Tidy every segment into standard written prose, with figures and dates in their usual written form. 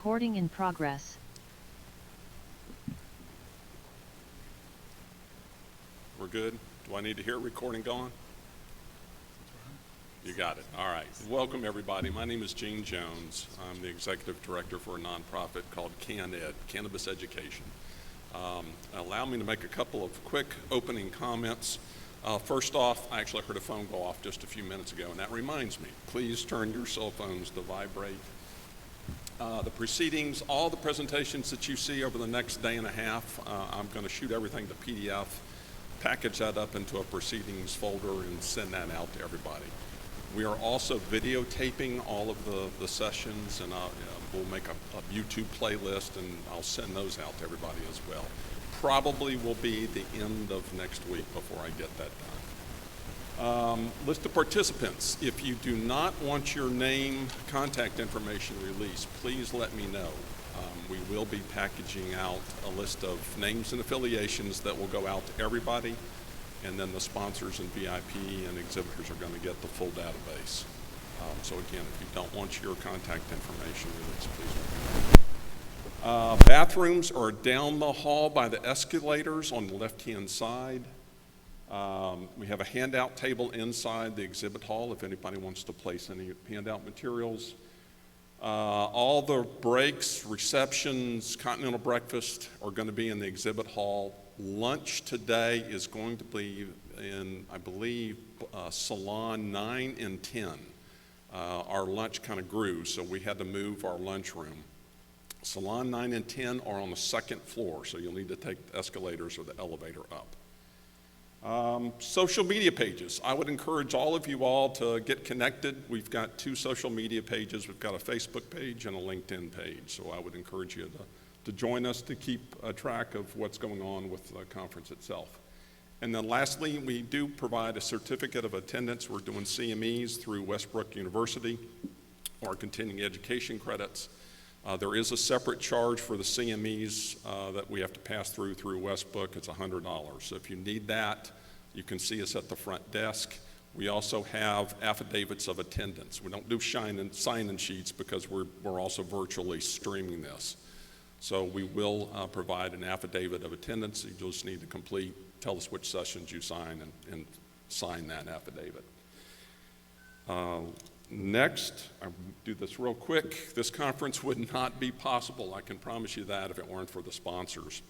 Recording in progress. We're good? Do I need to hear recording going? You got it. All right. Welcome, everybody. My name is Gene Jones. I'm the executive director for a nonprofit called CanEd, Cannabis Education. Allow me to make a couple of quick opening comments. First off, I actually heard a phone go off just a few minutes ago, and that reminds me, please turn your cell phones to vibrate. The proceedings, all the presentations that you see over the next day and a half, I'm going to shoot everything to PDF, package that up into a proceedings folder, and send that out to everybody. We are also videotaping all of the sessions, and we'll make a YouTube playlist, and I'll send those out to everybody as well. Probably will be the end of next week before I get that done. List of participants. If you do not want your name, contact information released, please let me know. We will be packaging out a list of names and affiliations that will go out to everybody, and then the sponsors and VIP and exhibitors are going to get the full database. So again, if you don't want your contact information released, please let me know. Bathrooms are down the hall by the escalators on the left-hand side. We have a handout table inside the exhibit hall if anybody wants to place any handout materials. All the breaks, receptions, continental breakfast are going to be in the exhibit hall. Lunch today is going to be in, I believe, Salon 9 and 10. Our lunch kind of grew, so we had to move our lunchroom. Salon 9 and 10 are on the second floor, so you'll need to take the escalators or the elevator up. Social media pages. I would encourage all of you all to get connected. We've got 2 social media pages. We've got a Facebook page and a LinkedIn page, so I would encourage you to join us to keep track of what's going on with the conference itself. And then lastly, we do provide a certificate of attendance. We're doing CMEs through Westbrook University, or continuing education credits. There is a separate charge for the CMEs that we have to pass through Westbrook. It's $100. So if you need that, you can see us at the front desk. We also have affidavits of attendance. We don't do sign-in sheets because we're also virtually streaming this. So we will provide an affidavit of attendance. You just need to tell us which sessions you sign and sign that affidavit. Next, I'll do this real quick. This conference would not be possible, I can promise you that, if it weren't for the sponsors.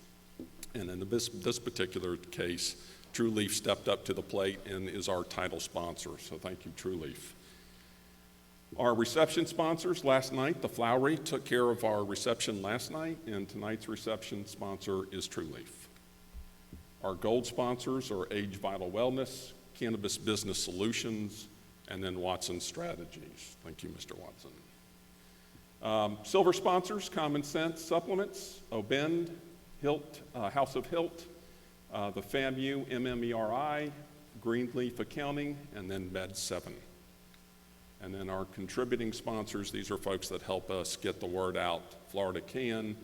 And in this particular case, Trulieve stepped up to the plate and is our title sponsor, so thank you, Trulieve. Our reception sponsors last night, the Flowery, took care of our reception last night, and tonight's reception sponsor is Trulieve. Our gold sponsors are Age Vital Wellness, Cannabis Business Solutions, and then Watson Strategies. Thank you, Mr. Watson. Silver sponsors, Common Sense Supplements, Obend, Hilt, House of Hilt, the FAMU, MMERI, Greenleaf Accounting, and then Med7. And then our contributing sponsors, these are folks that help us get the word out. Florida Can,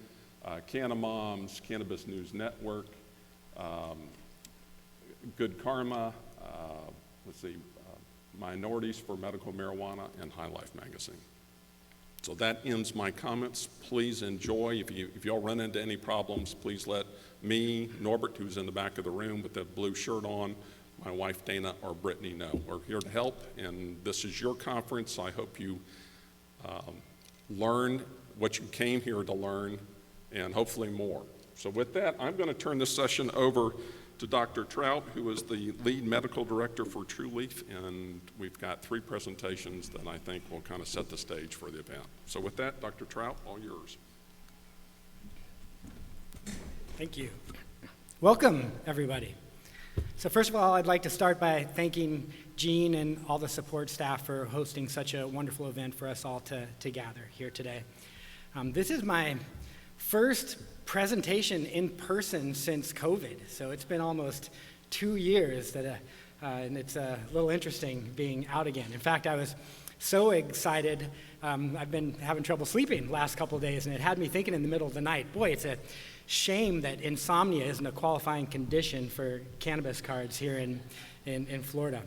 Cannamoms, Cannabis News Network, Good Karma, Minorities for Medical Marijuana, and High Life Magazine. So that ends my comments. Please enjoy. If y'all run into any problems, please let me, Norbert, who's in the back of the room with the blue shirt on, my wife Dana, or Brittany know. We're here to help, and this is your conference. I hope you learn what you came here to learn, and hopefully more. So with that, I'm going to turn this session over to Dr. Troutt, who is the lead medical director for Trulieve, and we've got 3 presentations that I think will kind of set the stage for the event. So with that, Dr. Troutt, all yours. Thank you. Welcome, everybody. So first of all, I'd like to start by thanking Gene and all the support staff for hosting such a wonderful event for us all to gather here today. This is my first presentation in person since COVID, so it's been almost 2 years and it's a little interesting being out again. In fact, I was so excited. I've been having trouble sleeping the last couple of days, and it had me thinking in the middle of the night, boy, it's a shame that insomnia isn't a qualifying condition for cannabis cards here in Florida.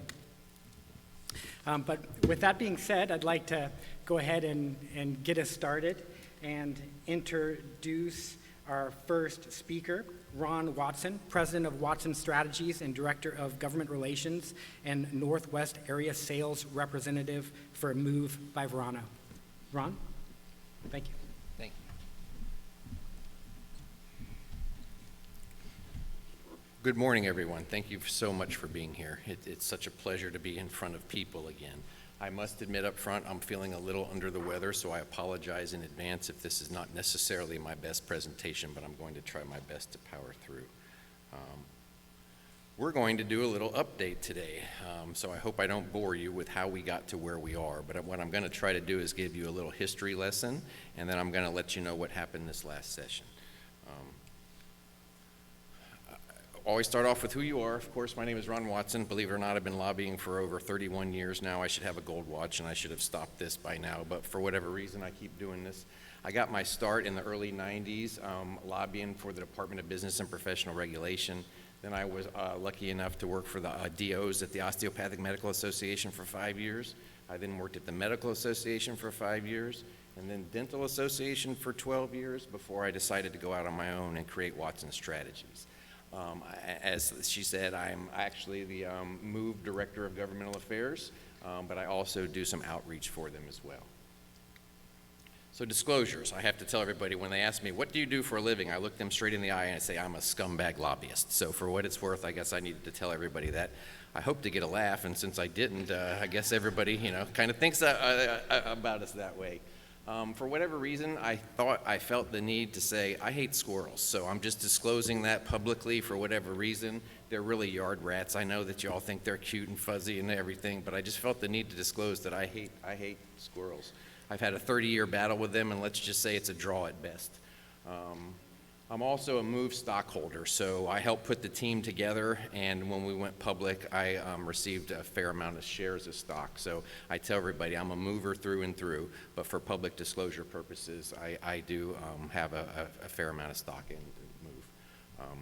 But with that being said, I'd like to go ahead and get us started. and introduce our first speaker, Ron Watson, President of Watson Strategies and Director of Government Relations and Northwest Area Sales Representative for Move by Verano. Ron, thank you. Thank you. Good morning, everyone. Thank you so much for being here. It's such a pleasure to be in front of people again. I must admit up front, I'm feeling a little under the weather, so I apologize in advance if this is not necessarily my best presentation, but I'm going to try my best to power through. We're going to do a little update today, so I hope I don't bore you with how we got to where we are, but what I'm going to try to do is give you a little history lesson, and then I'm going to let you know what happened this last session. Always start off with who you are. Of course, my name is Ron Watson. Believe it or not, I've been lobbying for over 31 years now. I should have a gold watch, and I should have stopped this by now, but for whatever reason, I keep doing this. I got my start in the early 90s lobbying for the Department of Business and Professional Regulation. Then I was lucky enough to work for the DOs at the Osteopathic Medical Association for 5 years. I then worked at the Medical Association for 5 years, and then Dental Association for 12 years before I decided to go out on my own and create Watson Strategies. As she said, I'm actually the MOVE Director of Governmental Affairs, but I also do some outreach for them as well. So disclosures, I have to tell everybody when they ask me, what do you do for a living? I look them straight in the eye and I say, I'm a scumbag lobbyist. So for what it's worth, I guess I needed to tell everybody that. I hope to get a laugh, and since I didn't, I guess everybody, kind of thinks about us that way. For whatever reason, I felt the need to say, I hate squirrels, so I'm just disclosing that publicly for whatever reason. They're really yard rats. I know that you all think they're cute and fuzzy and everything, but I just felt the need to disclose that I hate squirrels. I've had a 30-year battle with them, and let's just say it's a draw at best. I'm also a MOVE stockholder, so I helped put the team together, and when we went public, I received a fair amount of shares of stock. So I tell everybody I'm a mover through and through, but for public disclosure purposes, I do have a fair amount of stock in MOVE.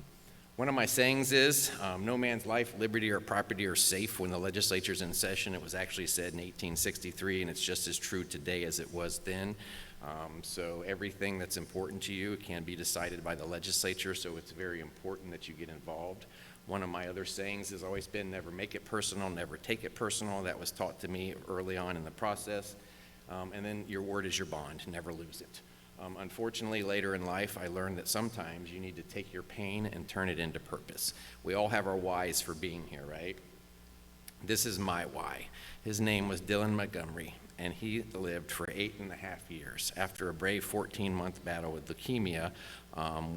One of my sayings is, no man's life, liberty, or property are safe. When the legislature's in session, it was actually said in 1863, and it's just as true today as it was then. So everything that's important to you can be decided by the legislature, so it's very important that you get involved. One of my other sayings has always been, never make it personal, never take it personal. That was taught to me early on in the process. And then your word is your bond, never lose it. Unfortunately, later in life, I learned that sometimes you need to take your pain and turn it into purpose. We all have our whys for being here, right? This is my why. His name was Dylan Montgomery, and he lived for 8.5 years. After a brave 14-month battle with leukemia,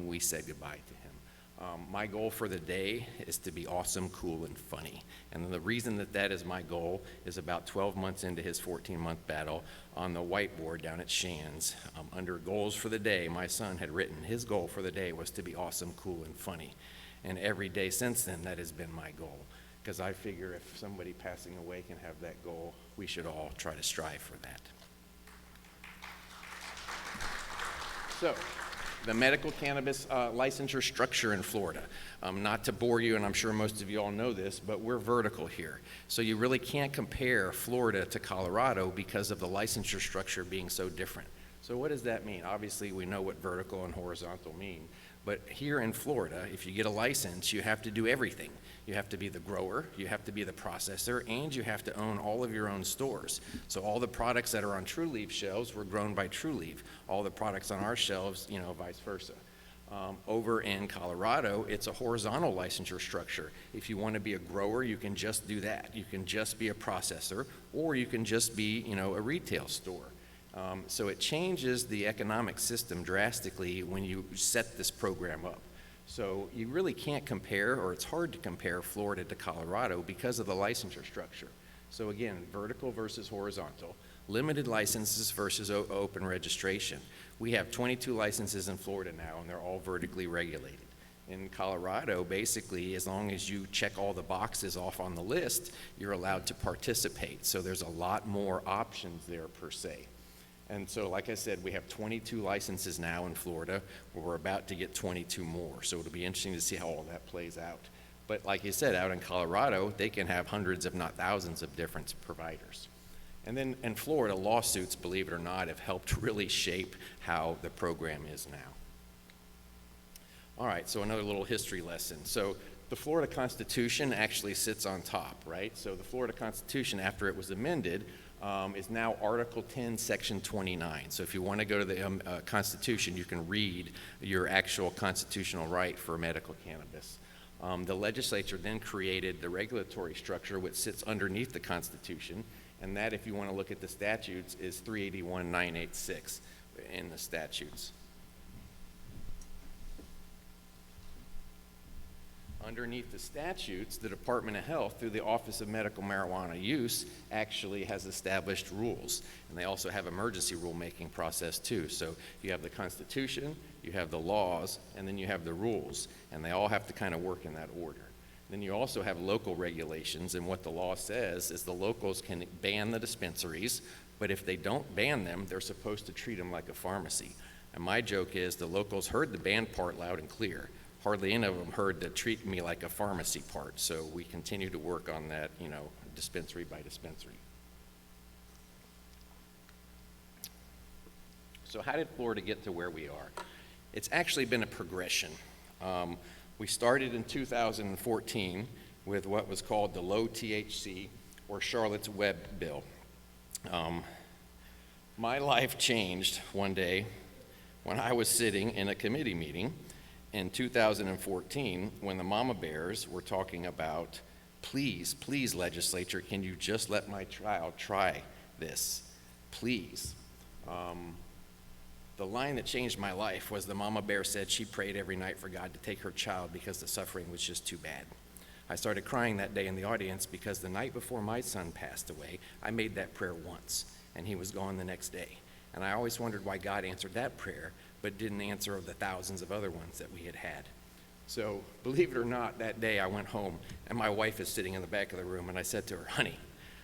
we said goodbye to him. My goal for the day is to be awesome, cool, and funny. And the reason that is my goal is about 12 months into his 14-month battle, on the whiteboard down at Shands, under goals for the day, my son had written his goal for the day was to be awesome, cool, and funny. And every day since then, that has been my goal. Because I figure if somebody passing away can have that goal, we should all try to strive for that. So, the medical cannabis licensure structure in Florida. Not to bore you, and I'm sure most of you all know this, but we're vertical here. So you really can't compare Florida to Colorado because of the licensure structure being so different. So what does that mean? Obviously, we know what vertical and horizontal mean. But here in Florida, if you get a license, you have to do everything. You have to be the grower, you have to be the processor, and you have to own all of your own stores. So all the products that are on Trulieve shelves were grown by Trulieve. All the products on our shelves, vice versa. Over in Colorado, it's a horizontal licensure structure. If you want to be a grower, you can just do that. You can just be a processor, or you can just be, a retail store. So it changes the economic system drastically when you set this program up. So you really can't compare, or it's hard to compare Florida to Colorado because of the licensure structure. So again, vertical versus horizontal, limited licenses versus open registration. We have 22 licenses in Florida now, and they're all vertically regulated. In Colorado, basically, as long as you check all the boxes off on the list, you're allowed to participate. So there's a lot more options there per se. And so, like I said, we have 22 licenses now in Florida. We're about to get 22 more. So it'll be interesting to see how all that plays out. But like you said, out in Colorado, they can have hundreds, if not thousands, of different providers. And then in Florida, lawsuits, believe it or not, have helped really shape how the program is now. All right, so another little history lesson. So the Florida Constitution actually sits on top, right? So the Florida Constitution, after it was amended, is now Article 10, Section 29. So if you want to go to the Constitution, you can read your actual constitutional right for medical cannabis. The legislature then created the regulatory structure which sits underneath the Constitution, and that, if you want to look at the statutes, is 381-986 in the statutes. Underneath the statutes, the Department of Health, through the Office of Medical Marijuana Use, actually has established rules. And they also have emergency rulemaking process too. So you have the Constitution, you have the laws, and then you have the rules. And they all have to kind of work in that order. Then you also have local regulations, and what the law says is the locals can ban the dispensaries, but if they don't ban them, they're supposed to treat them like a pharmacy. And my joke is the locals heard the ban part loud and clear. Hardly any of them heard the treat me like a pharmacy part, so we continue to work on that, dispensary by dispensary. So how did Florida get to where we are? It's actually been a progression. We started in 2014 with what was called the low THC or Charlotte's Web bill. My life changed one day when I was sitting in a committee meeting in 2014 when the mama bears were talking about, please, legislature, can you just let my child try this, please? The line that changed my life was the mama bear said she prayed every night for God to take her child because the suffering was just too bad. I started crying that day in the audience because the night before my son passed away, I made that prayer once, and he was gone the next day. And I always wondered why God answered that prayer, but didn't answer the thousands of other ones that we had had. So, believe it or not, that day I went home, and my wife is sitting in the back of the room, and I said to her, honey,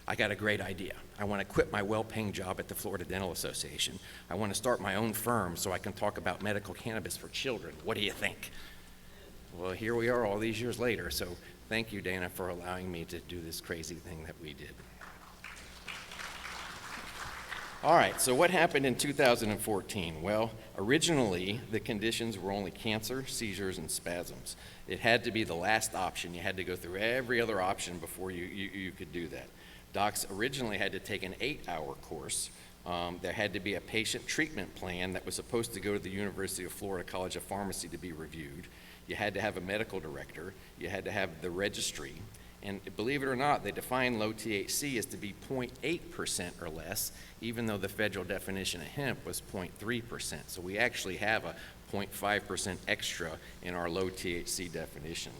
I got a great idea. I want to quit my well-paying job at the Florida Dental Association. I want to start my own firm so I can talk about medical cannabis for children. What do you think? Well, here we are all these years later, so thank you, Dana, for allowing me to do this crazy thing that we did. All right, so what happened in 2014? Well, originally, the conditions were only cancer, seizures, and spasms. It had to be the last option. You had to go through every other option before you could do that. Docs originally had to take an 8-hour course. There had to be a patient treatment plan that was supposed to go to the University of Florida College of Pharmacy to be reviewed. You had to have a medical director. You had to have the registry. And believe it or not, they define low THC as to be 0.8% or less, even though the federal definition of hemp was 0.3%. So we actually have a 0.5% extra in our low THC definition.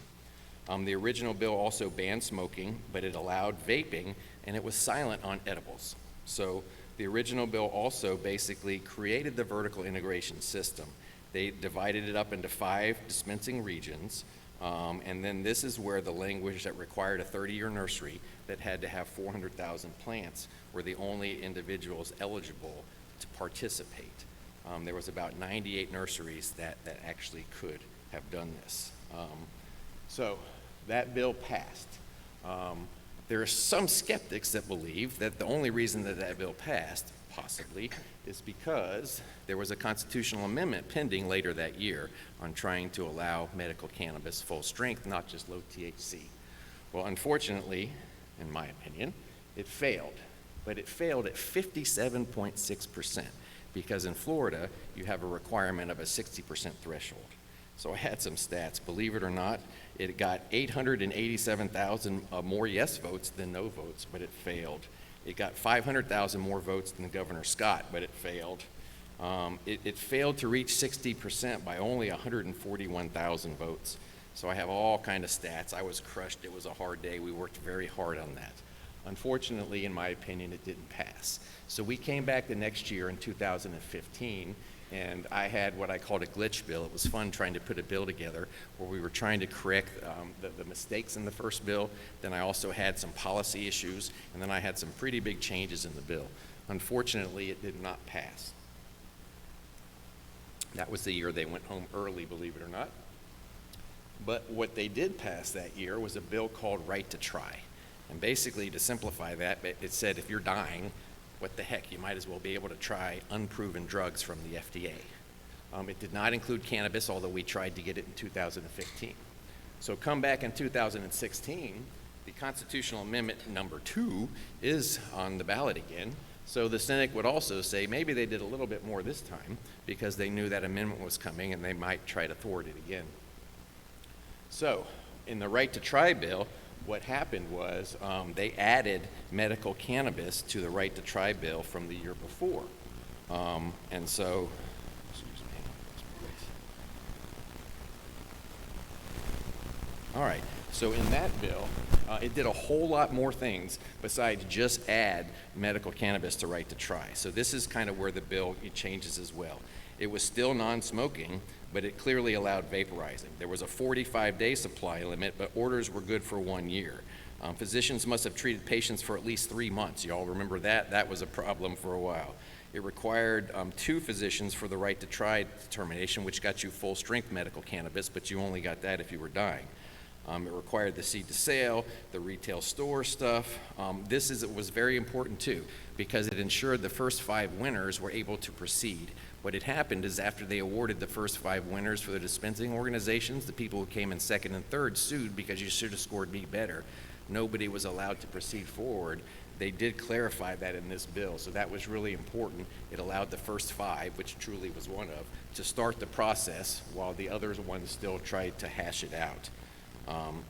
The original bill also banned smoking, but it allowed vaping, and it was silent on edibles. So the original bill also basically created the vertical integration system. They divided it up into 5 dispensing regions, and then this is where the language that required a 30-year nursery that had to have 400,000 plants were the only individuals eligible to participate. There was about 98 nurseries that actually could have done this. So that bill passed. There are some skeptics that believe that the only reason that that bill passed, possibly, is because there was a constitutional amendment pending later that year on trying to allow medical cannabis full strength, not just low THC. Well, unfortunately, in my opinion, it failed. But it failed at 57.6%, because in Florida, you have a requirement of a 60% threshold. So I had some stats. Believe it or not, it got 887,000 more yes votes than no votes, but it failed. It got 500,000 more votes than Governor Scott, but it failed. It failed to reach 60% by only 141,000 votes. So I have all kind of stats. I was crushed. It was a hard day. We worked very hard on that. Unfortunately, in my opinion, it didn't pass. So we came back the next year in 2015, and I had what I called a glitch bill. It was fun trying to put a bill together where we were trying to correct the mistakes in the first bill. Then I also had some policy issues, and then I had some pretty big changes in the bill. Unfortunately, it did not pass. That was the year they went home early, believe it or not. But what they did pass that year was a bill called Right to Try. And basically, to simplify that, it said if you're dying, what the heck, you might as well be able to try unproven drugs from the FDA. It did not include cannabis, although we tried to get it in 2015. So come back in 2016, the constitutional amendment number 2 is on the ballot again. So the cynic would also say maybe they did a little bit more this time because they knew that amendment was coming and they might try to thwart it again. So in the right to try bill, what happened was they added medical cannabis to the right to try bill from the year before. And so, all right, so in that bill, it did a whole lot more things besides just add medical cannabis to right to try. So this is kind of where the bill changes as well. It was still non-smoking, but it clearly allowed vaporizing. There was a 45-day supply limit, but orders were good for 1 year. Physicians must have treated patients for at least 3 months. You all remember that? That was a problem for a while. It required 2 physicians for the right to try determination, which got you full-strength medical cannabis, but you only got that if you were dying. It required the seed to sale, the retail store stuff. It was very important too, because it ensured the first 5 winners were able to proceed. What had happened is after they awarded the first 5 winners for the dispensing organizations, the people who came in second and third sued because you should have scored me better. Nobody was allowed to proceed forward. They did clarify that in this bill, so that was really important. It allowed the first 5, which Trulieve was one of, to start the process while the other ones still tried to hash it out.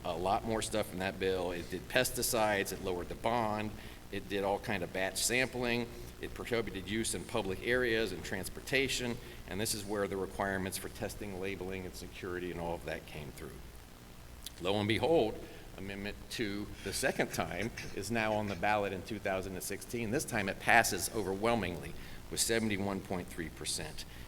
A lot more stuff in that bill. It did pesticides, it lowered the bond, it did all kind of batch sampling, it prohibited use in public areas and transportation, and this is where the requirements for testing, labeling, and security and all of that came through. Lo and behold, Amendment 2, the second time, is now on the ballot in 2016. This time it passes overwhelmingly with 71.3%.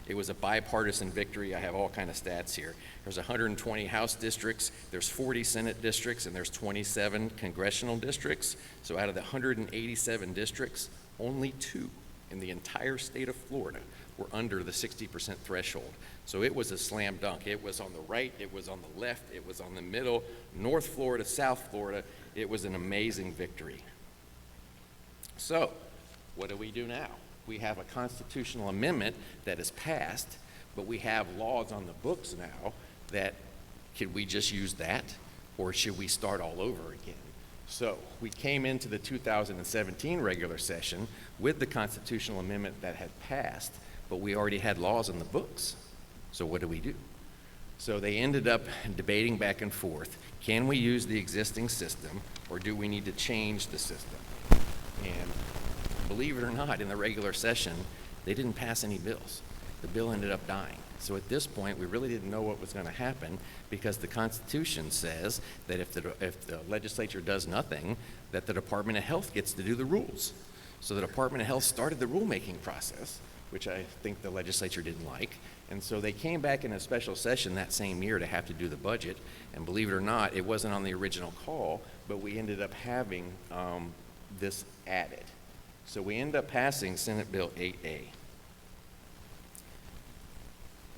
It was a bipartisan victory. I have all kind of stats here. There's 120 House districts, there's 40 Senate districts, and there's 27 congressional districts. So out of the 187 districts, only 2 in the entire state of Florida were under the 60% threshold. So it was a slam dunk. It was on the right, it was on the left, it was on the middle, North Florida, South Florida. It was an amazing victory. So what do we do now? We have a constitutional amendment that is passed, but we have laws on the books now that, could we just use that, or should we start all over again? So we came into the 2017 regular session with the constitutional amendment that had passed, but we already had laws on the books. So what do? So they ended up debating back and forth. Can we use the existing system, or do we need to change the system? And believe it or not, in the regular session, they didn't pass any bills. The bill ended up dying. So at this point, we really didn't know what was going to happen, because the Constitution says that if the legislature does nothing, that the Department of Health gets to do the rules. So the Department of Health started the rulemaking process, which I think the legislature didn't like. And so they came back in a special session that same year to have to do the budget. And believe it or not, it wasn't on the original call, but we ended up having this added. So we end up passing Senate Bill 8A.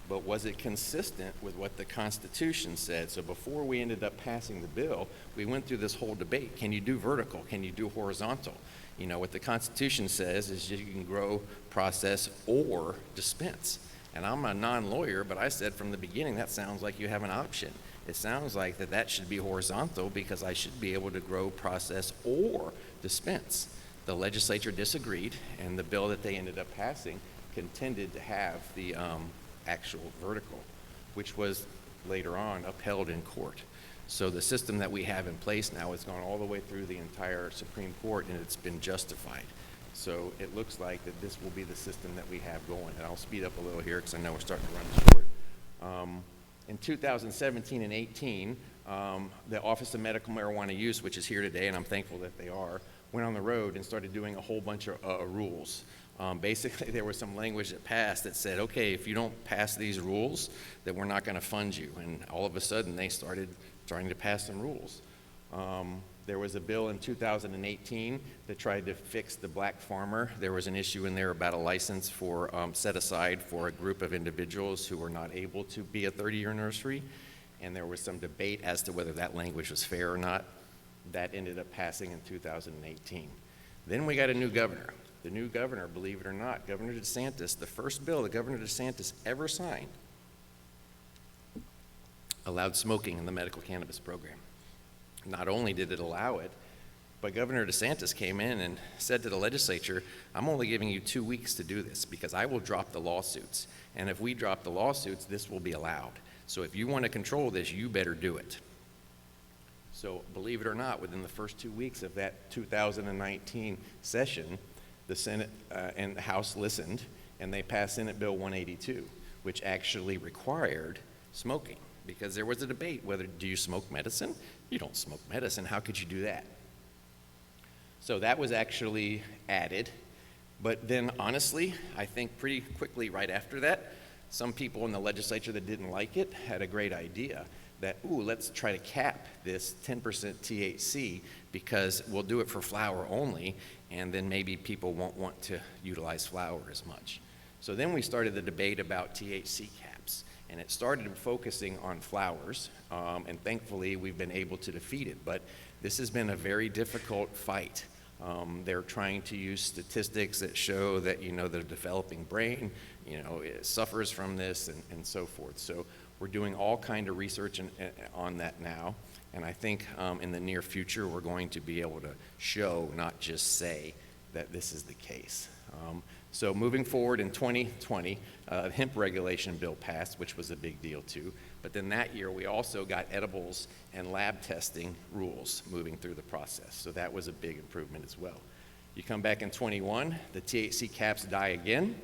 But was it consistent with what the Constitution said? So before we ended up passing the bill, we went through this whole debate. Can you do vertical? Can you do horizontal? You know, what the Constitution says is you can grow, process, or dispense. And I'm a non-lawyer, but I said from the beginning, that sounds like you have an option. It sounds like that should be horizontal, because I should be able to grow, process, or dispense. The legislature disagreed, and the bill that they ended up passing contended to have the actual vertical, which was later on upheld in court. So the system that we have in place now has gone all the way through the entire Supreme Court, and it's been justified. So it looks like that this will be the system that we have going. And I'll speed up a little here because I know we're starting to run short. In 2017 and 18, the Office of Medical Marijuana Use, which is here today, and I'm thankful that they are, went on the road and started doing a whole bunch of rules. Basically, there was some language that passed that said, okay, if you don't pass these rules, then we're not going to fund you. And all of a sudden, they started trying to pass some rules. There was a bill in 2018 that tried to fix the black farmer. There was an issue in there about a license for set aside for a group of individuals who were not able to be a 30-year nursery. And there was some debate as to whether that language was fair or not. That ended up passing in 2018. Then we got a new governor. the new governor, believe it or not, Governor DeSantis, the first bill that Governor DeSantis ever signed allowed smoking in the medical cannabis program. Not only did it allow it, but Governor DeSantis came in and said to the legislature, I'm only giving you 2 weeks to do this because I will drop the lawsuits. And if we drop the lawsuits, this will be allowed. So if you want to control this, you better do it. So believe it or not, within the first 2 weeks of that 2019 session, the Senate and the House listened, and they passed Senate Bill 182, which actually required smoking, because there was a debate whether, do you smoke medicine? You don't smoke medicine, how could you do that? So that was actually added, but then honestly, I think pretty quickly right after that, some people in the legislature that didn't like it had a great idea that, ooh, let's try to cap this 10% THC because we'll do it for flower only, and then maybe people won't want to utilize flower as much. So then we started the debate about THC caps, and it started focusing on flowers, and thankfully we've been able to defeat it, but this has been a very difficult fight. They're trying to use statistics that show that, the developing brain, it suffers from this and so forth. So we're doing all kind of research on that now, and I think in the near future we're going to be able to show, not just say, that this is the case. So moving forward in 2020, the hemp regulation bill passed, which was a big deal too. But then that year we also got edibles and lab testing rules moving through the process. So that was a big improvement as well. You come back in 21, the THC caps die again.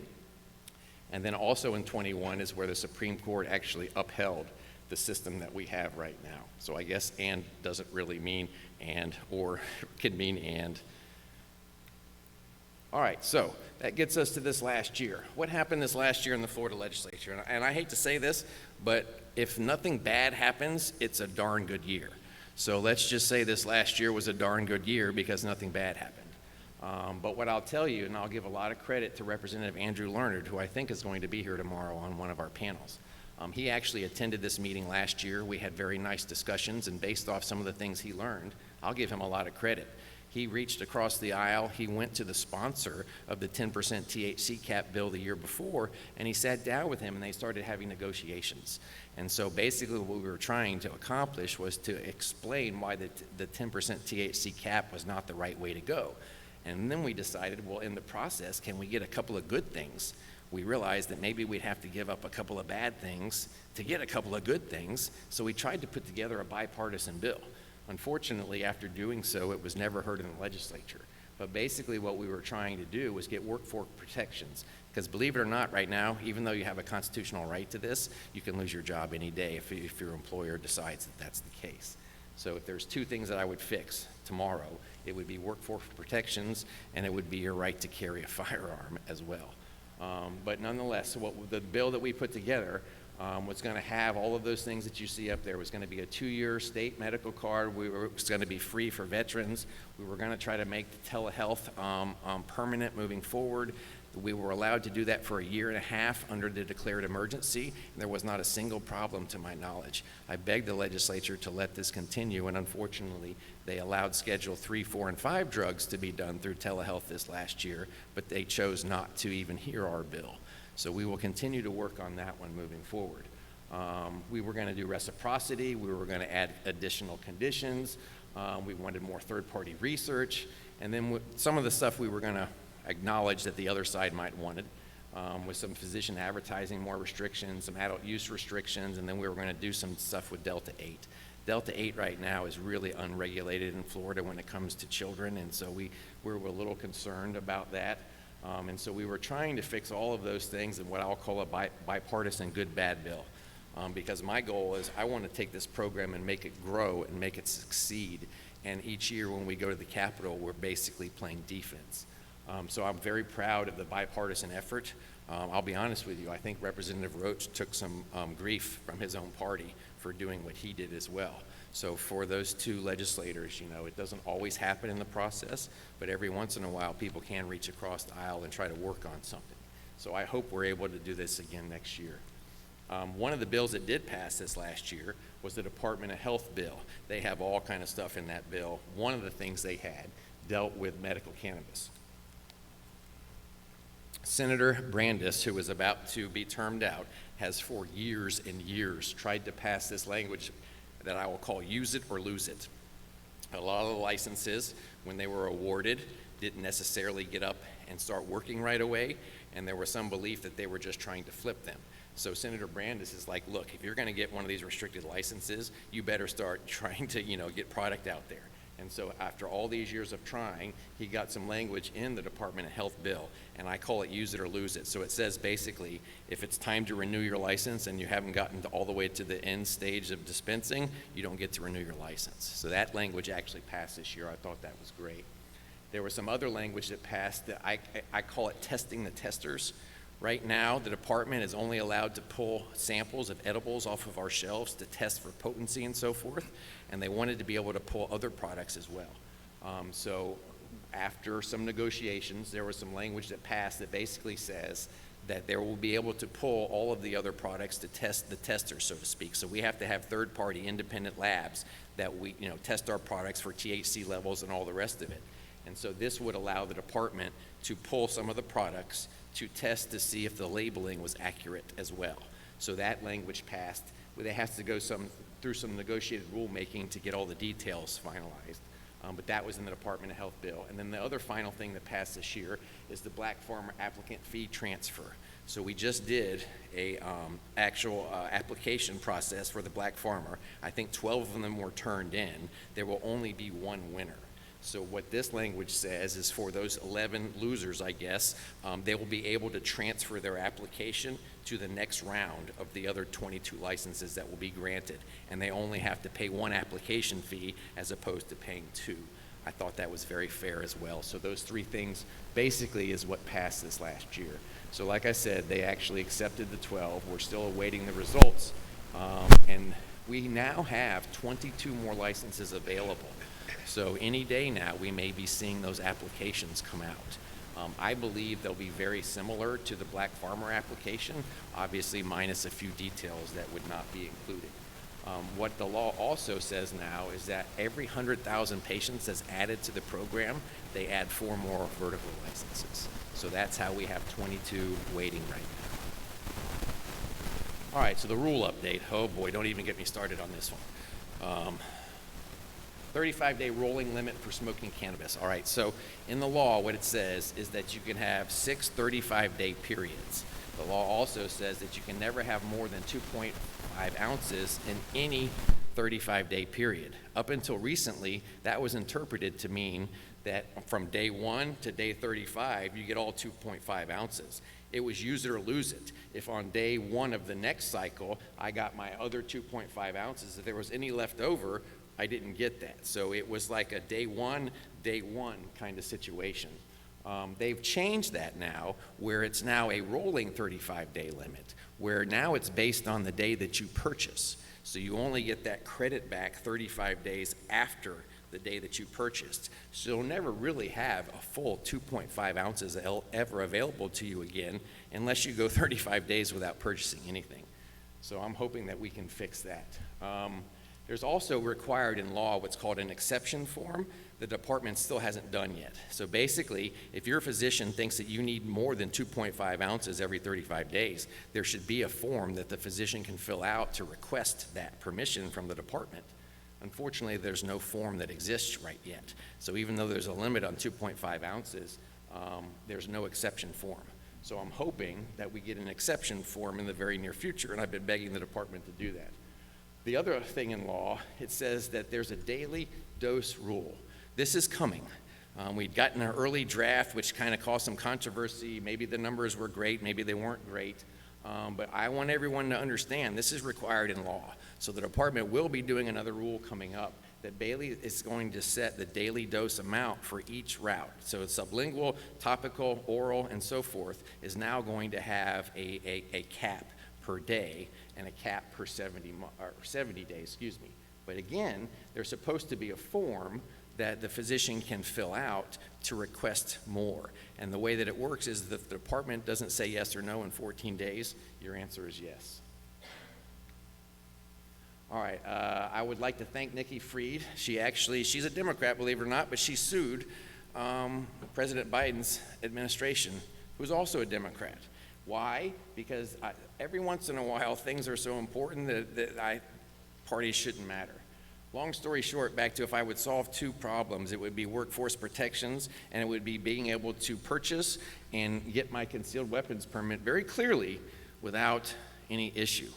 And then also in 21 is where the Supreme Court actually upheld the system that we have right now. So I guess and doesn't really mean and, or can mean and. All right, so that gets us to this last year. What happened this last year in the Florida legislature? And I hate to say this, but if nothing bad happens, it's a darn good year. So let's just say this last year was a darn good year because nothing bad happened. But what I'll tell you, and I'll give a lot of credit to Representative Andrew Leonard, who I think is going to be here tomorrow on one of our panels. He actually attended this meeting last year. We had very nice discussions, and based off some of the things he learned, I'll give him a lot of credit. He reached across the aisle, he went to the sponsor of the 10% THC cap bill the year before, and he sat down with him and they started having negotiations. And so basically what we were trying to accomplish was to explain why the 10% THC cap was not the right way to go. And then we decided, well, in the process, can we get a couple of good things? We realized that maybe we'd have to give up a couple of bad things to get a couple of good things, so we tried to put together a bipartisan bill. Unfortunately, after doing so, it was never heard in the legislature. But basically what we were trying to do was get workforce protections. Because believe it or not, right now, even though you have a constitutional right to this, you can lose your job any day if your employer decides that that's the case. So if there's two things that I would fix tomorrow, it would be workforce protections and it would be your right to carry a firearm as well. But nonetheless, the bill that we put together was going to have all of those things that you see up there. It was going to be a 2-year state medical card. It was going to be free for veterans. We were going to try to make telehealth permanent moving forward. We were allowed to do that for 1.5 years under the declared emergency, and there was not a single problem to my knowledge. I begged the legislature to let this continue, and unfortunately, they allowed Schedule 3, 4, and 5 drugs to be done through telehealth this last year, but they chose not to even hear our bill. So we will continue to work on that one moving forward. We were going to do reciprocity. We were going to add additional conditions. We wanted more third-party research. And then some of the stuff we were going to acknowledge that the other side might wanted, with some physician advertising, more restrictions, some adult use restrictions, and then we were going to do some stuff with Delta 8. Delta 8 right now is really unregulated in Florida when it comes to children, and so we were a little concerned about that. And so we were trying to fix all of those things in what I'll call a bipartisan good-bad bill. Because my goal is I want to take this program and make it grow and make it succeed. And each year when we go to the Capitol, we're basically playing defense. So I'm very proud of the bipartisan effort. I'll be honest with you, I think Representative Roach took some grief from his own party for doing what he did as well. So for those two legislators, it doesn't always happen in the process, but every once in a while people can reach across the aisle and try to work on something. So I hope we're able to do this again next year. One of the bills that did pass this last year was the Department of Health bill. They have all kind of stuff in that bill. One of the things they had dealt with medical cannabis. Senator Brandis, who is about to be termed out, has for years and years tried to pass this language that I will call use it or lose it. A lot of the licenses, when they were awarded, didn't necessarily get up and start working right away, and there was some belief that they were just trying to flip them. So Senator Brandis is like, look, if you're going to get one of these restricted licenses, you better start trying to, get product out there. And so after all these years of trying, he got some language in the Department of Health bill, and I call it use it or lose it. So it says basically, if it's time to renew your license and you haven't gotten all the way to the end stage of dispensing, you don't get to renew your license. So that language actually passed this year. I thought that was great. There was some other language that passed that I call it testing the testers. Right now, the department is only allowed to pull samples of edibles off of our shelves to test for potency and so forth, and they wanted to be able to pull other products as well. So after some negotiations, there was some language that passed that basically says that they will be able to pull all of the other products to test the testers, so to speak. So we have to have third-party independent labs that we, test our products for THC levels and all the rest of it. And so this would allow the department to pull some of the products to test to see if the labeling was accurate as well. So that language passed. They have to go through some negotiated rulemaking to get all the details finalized. But that was in the Department of Health bill. And then the other final thing that passed this year is the black farmer applicant fee transfer. So we just did a actual application process for the black farmer. I think 12 of them were turned in. There will only be one winner. So what this language says is for those 11 losers, I guess, they will be able to transfer their application to the next round of the other 22 licenses that will be granted. And they only have to pay one application fee as opposed to paying two. I thought that was very fair as well. So those three things basically is what passed this last year. So like I said, they actually accepted the 12. We're still awaiting the results. And we now have 22 more licenses available. So any day now, we may be seeing those applications come out. I believe they'll be very similar to the black farmer application, obviously minus a few details that would not be included. What the law also says now is that every 100,000 patients that's added to the program, they add 4 more vertical licenses. So that's how we have 22 waiting right now. All right, so the rule update. Oh boy, don't even get me started on this one. 35-day rolling limit for smoking cannabis. All right, so in the law, what it says is that you can have 6 35-day periods. The law also says that you can never have more than 2.5 ounces in any 35-day period. Up until recently, that was interpreted to mean that from day 1 to day 35, you get all 2.5 ounces. It was use it or lose it. If on day 1 of the next cycle, I got my other 2.5 ounces, if there was any left over, I didn't get that. So it was like a day one kind of situation. They've changed that now, where it's now a rolling 35-day limit, where now it's based on the day that you purchase. So you only get that credit back 35 days after the day that you purchased. So you'll never really have a full 2.5 ounces ever available to you again, unless you go 35 days without purchasing anything. So I'm hoping that we can fix that. There's also required in law what's called an exception form. The department still hasn't done yet. So basically, if your physician thinks that you need more than 2.5 ounces every 35 days, there should be a form that the physician can fill out to request that permission from the department. Unfortunately, there's no form that exists right yet. So even though there's a limit on 2.5 ounces, there's no exception form. So I'm hoping that we get an exception form in the very near future, and I've been begging the department to do that. The other thing in law, it says that there's a daily dose rule. This is coming. We'd gotten an early draft, which kind of caused some controversy. Maybe the numbers were great, maybe they weren't great. But I want everyone to understand this is required in law. So the department will be doing another rule coming up that Bailey is going to set the daily dose amount for each route. So sublingual, topical, oral, and so forth is now going to have a cap per day and a cap per 70 days, But again, there's supposed to be a form that the physician can fill out to request more. And the way that it works is that the department doesn't say yes or no in 14 days, your answer is yes. All right, I would like to thank Nikki Fried. She's a Democrat, believe it or not, but she sued President Biden's administration who's also a Democrat. Why? Because every once in a while, things are so important that parties shouldn't matter. Long story short, back to if I would solve two problems, it would be workforce protections, and it would be being able to purchase and get my concealed weapons permit very clearly without any issue.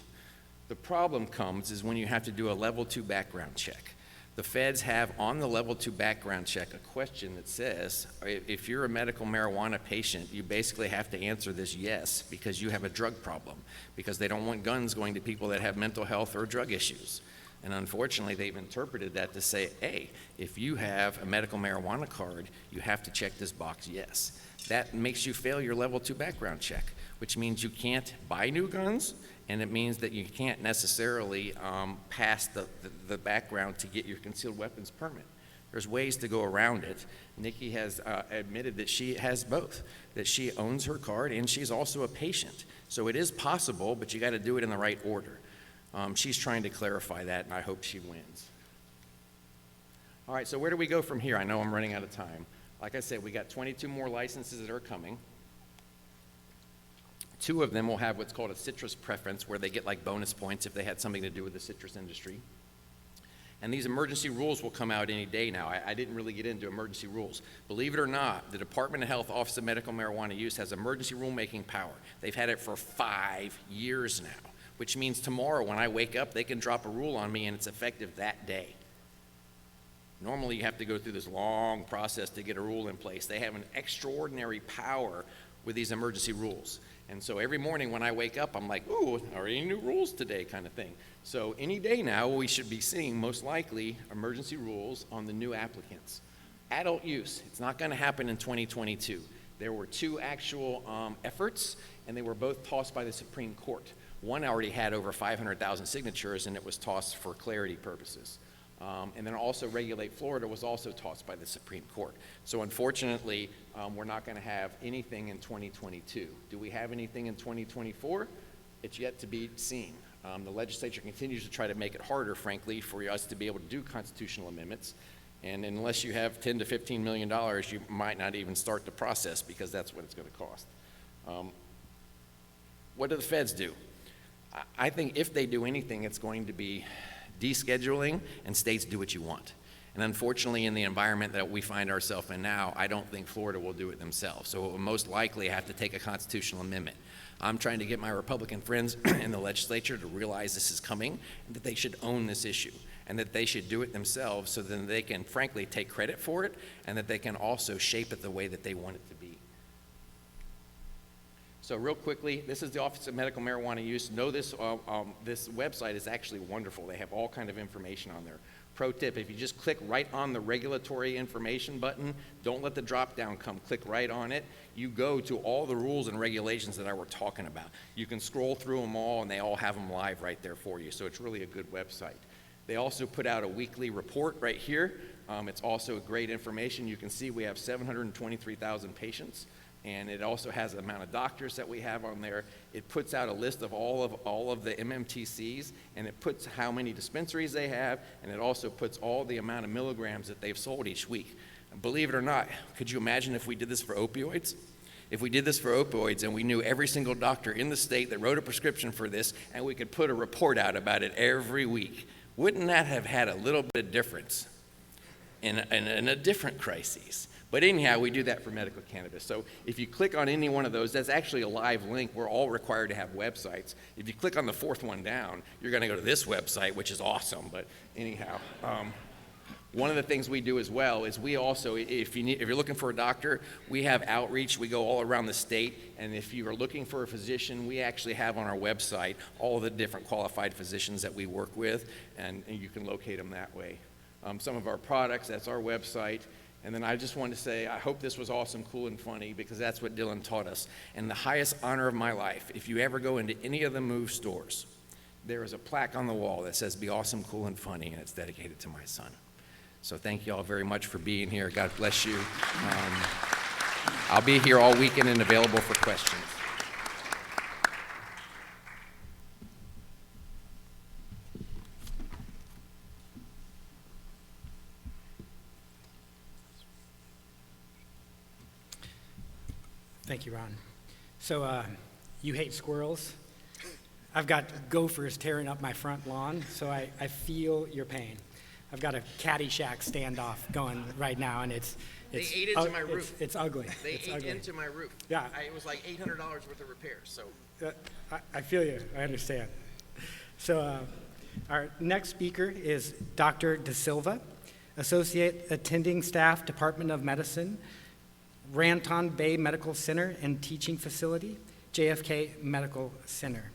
The problem comes is when you have to do a level 2 background check. The feds have on the level 2 background check a question that says, if you're a medical marijuana patient, you basically have to answer this yes, because you have a drug problem, because they don't want guns going to people that have mental health or drug issues. And unfortunately, they've interpreted that to say, hey, if you have a medical marijuana card, you have to check this box yes. That makes you fail your level 2 background check, which means you can't buy new guns, and it means that you can't necessarily pass the background to get your concealed weapons permit. There's ways to go around it. Nikki has admitted that she has both, that she owns her card and she's also a patient. So it is possible, but you got to do it in the right order. She's trying to clarify that, and I hope she wins. All right, so where do we go from here? I know I'm running out of time. Like I said, we got 22 more licenses that are coming. 2 of them will have what's called a citrus preference, where they get like bonus points if they had something to do with the citrus industry. And these emergency rules will come out any day now. I didn't really get into emergency rules. Believe it or not, the Department of Health Office of Medical Marijuana Use has emergency rulemaking power. They've had it for 5 years now, which means tomorrow when I wake up, they can drop a rule on me and it's effective that day. Normally you have to go through this long process to get a rule in place. They have an extraordinary power with these emergency rules. And so every morning when I wake up, I'm like, ooh, are any new rules today kind of thing. So any day now, we should be seeing most likely emergency rules on the new applicants. Adult use, it's not gonna happen in 2022. There were 2 actual efforts, and they were both tossed by the Supreme Court. One already had over 500,000 signatures, and it was tossed for clarity purposes. And then also Regulate Florida was also tossed by the Supreme Court. So unfortunately, we're not going to have anything in 2022. Do we have anything in 2024? It's yet to be seen. The legislature continues to try to make it harder, frankly, for us to be able to do constitutional amendments. And unless you have $10 to $15 million, you might not even start the process, because that's what it's going to cost. What do the feds do? I think if they do anything, it's going to be descheduling and states do what you want. And unfortunately, in the environment that we find ourselves in now, I don't think Florida will do it themselves. So it will most likely have to take a constitutional amendment. I'm trying to get my Republican friends in the legislature to realize this is coming, and that they should own this issue, and that they should do it themselves, so then they can frankly take credit for it, and that they can also shape it the way that they want it to be. So real quickly, this is the Office of Medical Marijuana Use. Know this, this website is actually wonderful. They have all kind of information on there. Pro tip, if you just click right on the regulatory information button, don't let the drop down come, click right on it. You go to all the rules and regulations that I were talking about. You can scroll through them all, and they all have them live right there for you. So it's really a good website. They also put out a weekly report right here. It's also great information. You can see we have 723,000 patients. And it also has the amount of doctors that we have on there. It puts out a list of all of the MMTCs, and it puts how many dispensaries they have, and it also puts all the amount of milligrams that they've sold each week. And believe it or not, could you imagine if we did this for opioids? If we did this for opioids and we knew every single doctor in the state that wrote a prescription for this, and we could put a report out about it every week, wouldn't that have had a little bit of difference in a different crisis? But anyhow, we do that for medical cannabis. So if you click on any one of those, that's actually a live link. We're all required to have websites. If you click on the 4th one down, you're going to go to this website, which is awesome. But anyhow, one of the things we do as well is we also, if you're looking for a doctor, we have outreach. We go all around the state. And if you are looking for a physician, we actually have on our website all of the different qualified physicians that we work with, and you can locate them that way. Some of our products, that's our website. And then I just wanted to say, I hope this was awesome, cool, and funny, because that's what Dylan taught us. And the highest honor of my life, if you ever go into any of the Move stores, there is a plaque on the wall that says, "Be awesome, cool, and funny," and it's dedicated to my son. So thank you all very much for being here. God bless you. I'll be here all weekend and available for questions. Thank you, Ron. So you hate squirrels? I've got gophers tearing up my front lawn, so I feel your pain. I've got a Caddyshack standoff going right now, and it's They ate into my roof. It's ugly. They It's ate ugly. into my roof. Yeah. It was like $800 worth of repairs, so. I feel you. I understand. So our next speaker is Dr. DeSilva, Associate Attending Staff, Department of Medicine, Raritan Bay Medical Center and Teaching Facility, JFK Medical Center.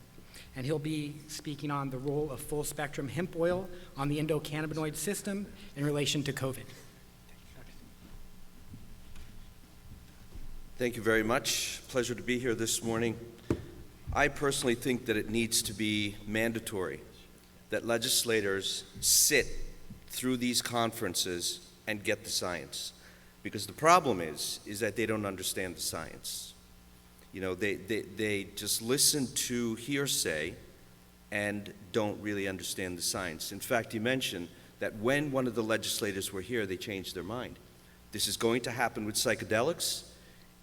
And he'll be speaking on the role of full-spectrum hemp oil on the endocannabinoid system in relation to COVID. Thank you very much. Pleasure to be here this morning. I personally think that it needs to be mandatory that legislators sit through these conferences and get the science. Because the problem is that they don't understand the science. You know, they just listen to hearsay and don't really understand the science. In fact, he mentioned that when one of the legislators were here, they changed their mind. This is going to happen with psychedelics,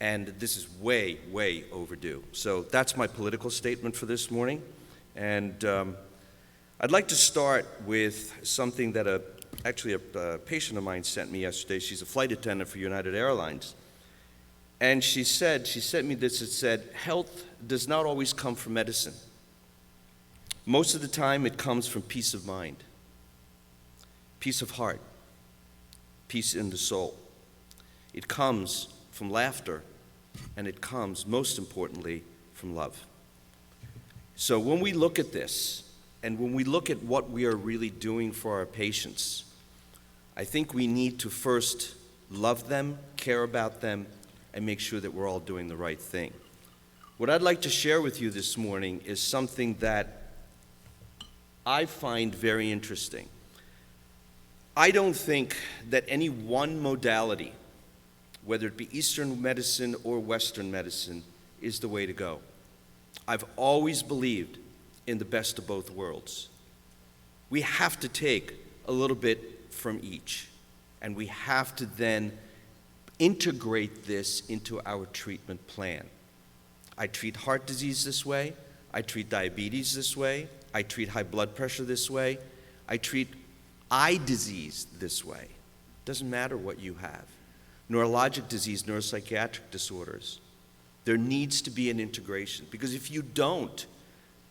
and this is way, way overdue. So that's my political statement for this morning. And I'd like to start with something that actually a patient of mine sent me yesterday. She's a flight attendant for United Airlines. And she sent me this. It said, health does not always come from medicine. Most of the time, it comes from peace of mind, peace of heart, peace in the soul. It comes from laughter, and it comes, most importantly, from love. So when we look at this, and when we look at what we are really doing for our patients, I think we need to first love them, care about them, and make sure that we're all doing the right thing. What I'd like to share with you this morning is something that I find very interesting. I don't think that any one modality, whether it be Eastern medicine or Western medicine, is the way to go. I've always believed in the best of both worlds. We have to take a little bit from each, and we have to then integrate this into our treatment plan. I treat heart disease this way. I treat diabetes this way. I treat high blood pressure this way. I treat eye disease this way. Doesn't matter what you have. Neurologic disease, neuropsychiatric disorders. There needs to be an integration, because if you don't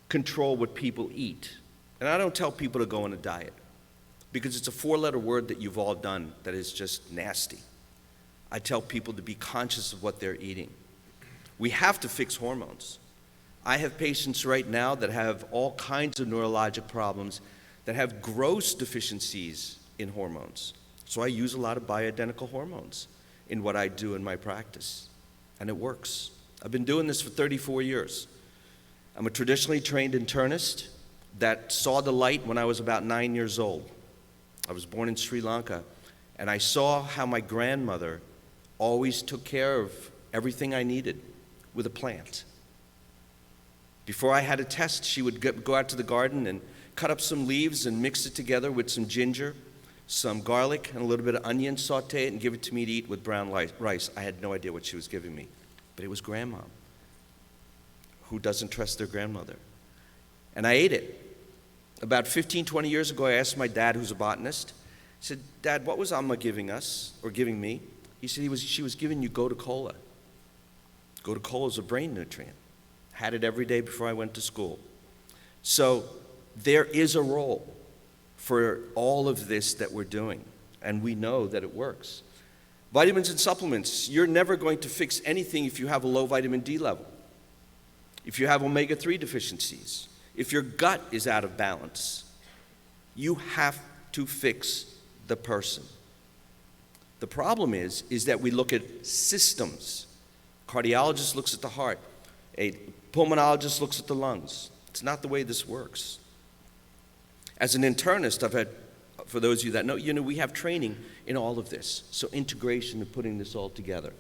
control what people eat, and I don't tell people to go on a diet, because it's a four-letter word that you've all done that is just nasty. I tell people to be conscious of what they're eating. We have to fix hormones. I have patients right now that have all kinds of neurologic problems that have gross deficiencies in hormones. So I use a lot of bioidentical hormones in what I do in my practice, and it works. I've been doing this for 34 years. I'm a traditionally trained internist that saw the light when I was about 9 years old. I was born in Sri Lanka, and I saw how my grandmother always took care of everything I needed with a plant. Before I had a test, she would go out to the garden and cut up some leaves and mix it together with some ginger, some garlic, and a little bit of onion, saute it, and give it to me to eat with brown rice. I had no idea what she was giving me, but it was grandma. Who doesn't trust their grandmother? And I ate it. About 15, 20 years ago, I asked my dad, who's a botanist, I said, Dad, what was Amma giving us, or giving me? He said she was giving you gotu kola. Gotu kola is a brain nutrient. Had it every day before I went to school. So there is a role for all of this that we're doing, and we know that it works. Vitamins and supplements, you're never going to fix anything if you have a low vitamin D level, if you have omega-3 deficiencies, if your gut is out of balance. You have to fix the person. The problem is that we look at systems. Cardiologist looks at the heart. A pulmonologist looks at the lungs. It's not the way this works. As an internist, I've had, for those of you that know, we have training in all of this. So integration and putting this all together.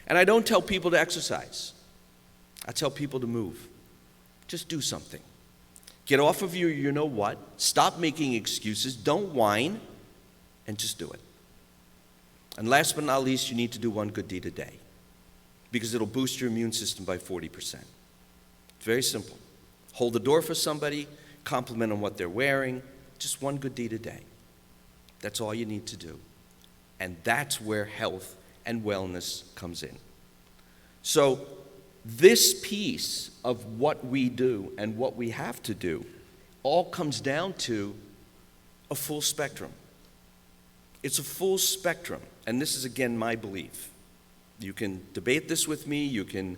And I don't tell people to exercise. I tell people to move. Just do something. Get off of your you know what. Stop making excuses. Don't whine. And just do it. And last but not least, you need to do one good deed a day. because it'll boost your immune system by 40%. It's very simple. Hold the door for somebody, compliment on what they're wearing, just one good deed a day. That's all you need to do. And that's where health and wellness comes in. So this piece of what we do and what we have to do all comes down to a full spectrum. It's a full spectrum, and this is again my belief. You can debate this with me, you can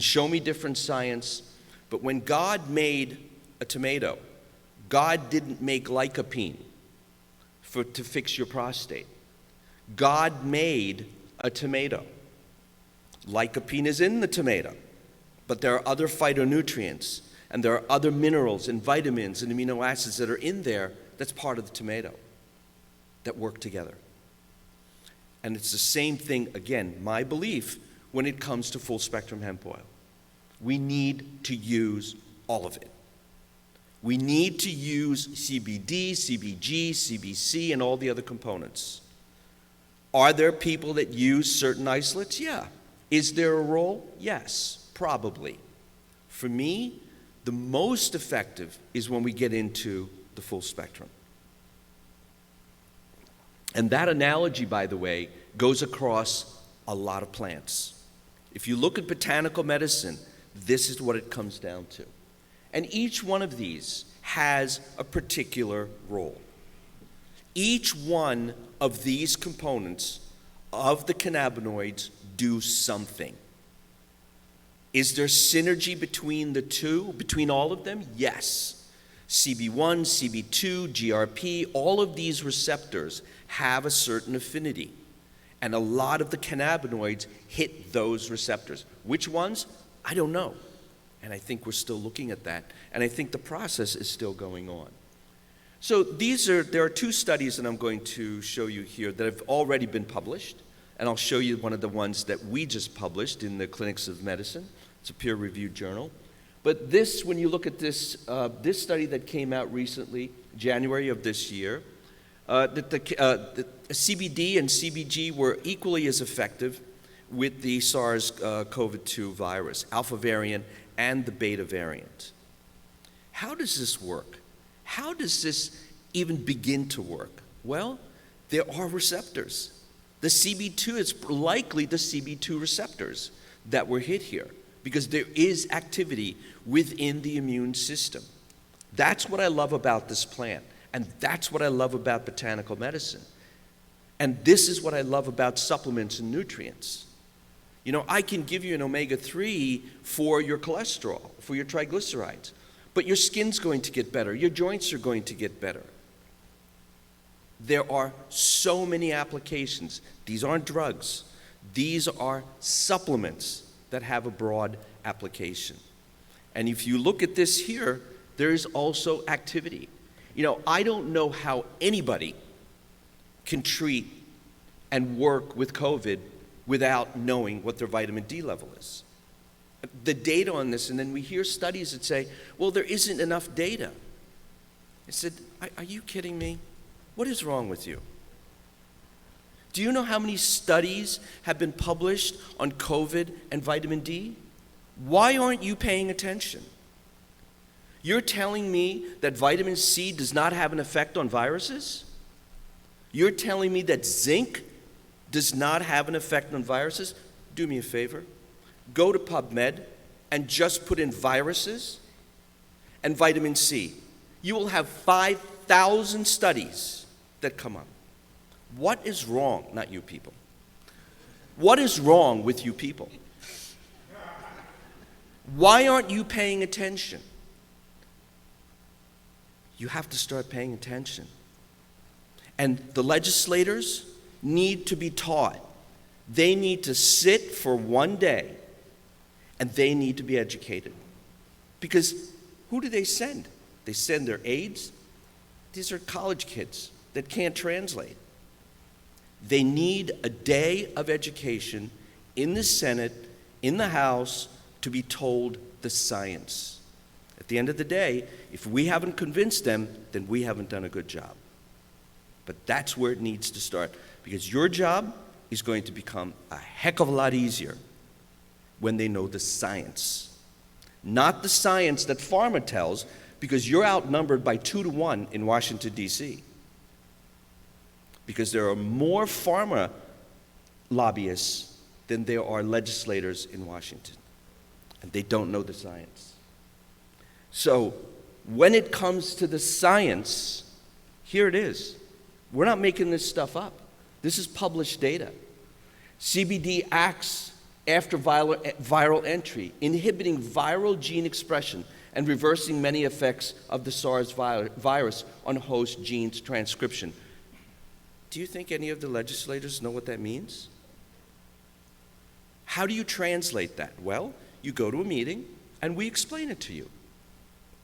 show me different science, but when God made a tomato, God didn't make lycopene to fix your prostate. God made a tomato. Lycopene is in the tomato, but there are other phytonutrients, and there are other minerals and vitamins and amino acids that are in there that's part of the tomato that work together. And it's the same thing, again, my belief, when it comes to full spectrum hemp oil. We need to use all of it. We need to use CBD, CBG, CBC, and all the other components. Are there people that use certain isolates? Yeah. Is there a role? Yes, probably. For me, the most effective is when we get into the full spectrum. And that analogy, by the way, goes across a lot of plants. If you look at botanical medicine, this is what it comes down to. And each one of these has a particular role. Each one of these components of the cannabinoids do something. Is there synergy between the two, between all of them? Yes. CB1, CB2, GRP, all of these receptors have a certain affinity. And a lot of the cannabinoids hit those receptors. Which ones? I don't know. And I think we're still looking at that. And I think the process is still going on. So there are two studies that I'm going to show you here that have already been published. And I'll show you one of the ones that we just published in the Clinics of Medicine. It's a peer-reviewed journal. But this, when you look at this, this study that came out recently, January of this year, that the CBD and CBG were equally as effective with the SARS-CoV-2 virus, alpha variant and the beta variant. How does this work? How does this even begin to work? Well, there are receptors. The CB2, it's likely the CB2 receptors that were hit here because there is activity within the immune system. That's what I love about this plant, and that's what I love about botanical medicine. And this is what I love about supplements and nutrients. You know, I can give you an omega-3 for your cholesterol, for your triglycerides, but your skin's going to get better, your joints are going to get better. There are so many applications. These aren't drugs. These are supplements that have a broad application. And if you look at this here, there is also activity. You know, I don't know how anybody can treat and work with COVID without knowing what their vitamin D level is. The data on this, and then we hear studies that say, well, there isn't enough data. I said, are you kidding me? What is wrong with you? Do you know how many studies have been published on COVID and vitamin D? Why aren't you paying attention? You're telling me that vitamin C does not have an effect on viruses? You're telling me that zinc does not have an effect on viruses? Do me a favor. Go to PubMed and just put in viruses and vitamin C. You will have 5,000 studies that come up. What is wrong? Not you people. What is wrong with you people? Why aren't you paying attention? You have to start paying attention. And the legislators need to be taught. They need to sit for one day and they need to be educated. Because who do they send? They send their aides. These are college kids that can't translate. They need a day of education in the Senate, in the House, to be told the science. At the end of the day, if we haven't convinced them, then we haven't done a good job. But that's where it needs to start, because your job is going to become a heck of a lot easier when they know the science. Not the science that pharma tells, because you're outnumbered by 2 to 1 in Washington, D.C. Because there are more pharma lobbyists than there are legislators in Washington. And they don't know the science. So when it comes to the science, here it is. We're not making this stuff up. This is published data. CBD acts after viral entry, inhibiting viral gene expression and reversing many effects of the SARS virus on host genes transcription. Do you think any of the legislators know what that means? How do you translate that? Well, you go to a meeting and we explain it to you.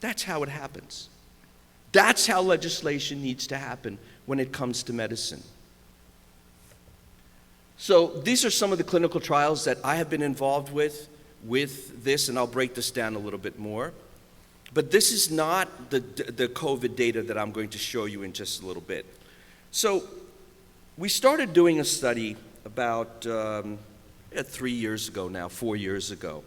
That's how it happens. That's how legislation needs to happen when it comes to medicine. So these are some of the clinical trials that I have been involved with this, and I'll break this down a little bit more. But this is not the COVID data that I'm going to show you in just a little bit. So we started doing a study about 3 years ago now, 4 years ago.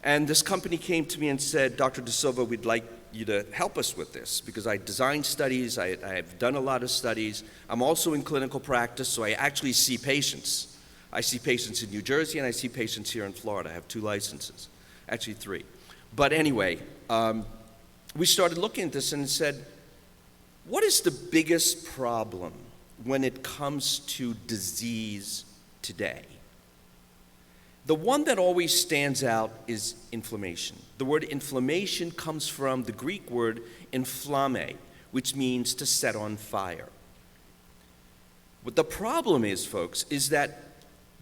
And this company came to me and said, Dr. DeSilva, we'd like you to help us with this, because I designed studies, I've done a lot of studies. I'm also in clinical practice, so I actually see patients. I see patients in New Jersey and I see patients here in Florida. I have 2 licenses, actually 3. But anyway, we started looking at this and said, what is the biggest problem when it comes to disease today? The one that always stands out is inflammation. The word inflammation comes from the Greek word inflamme, which means to set on fire. What the problem is, folks, is that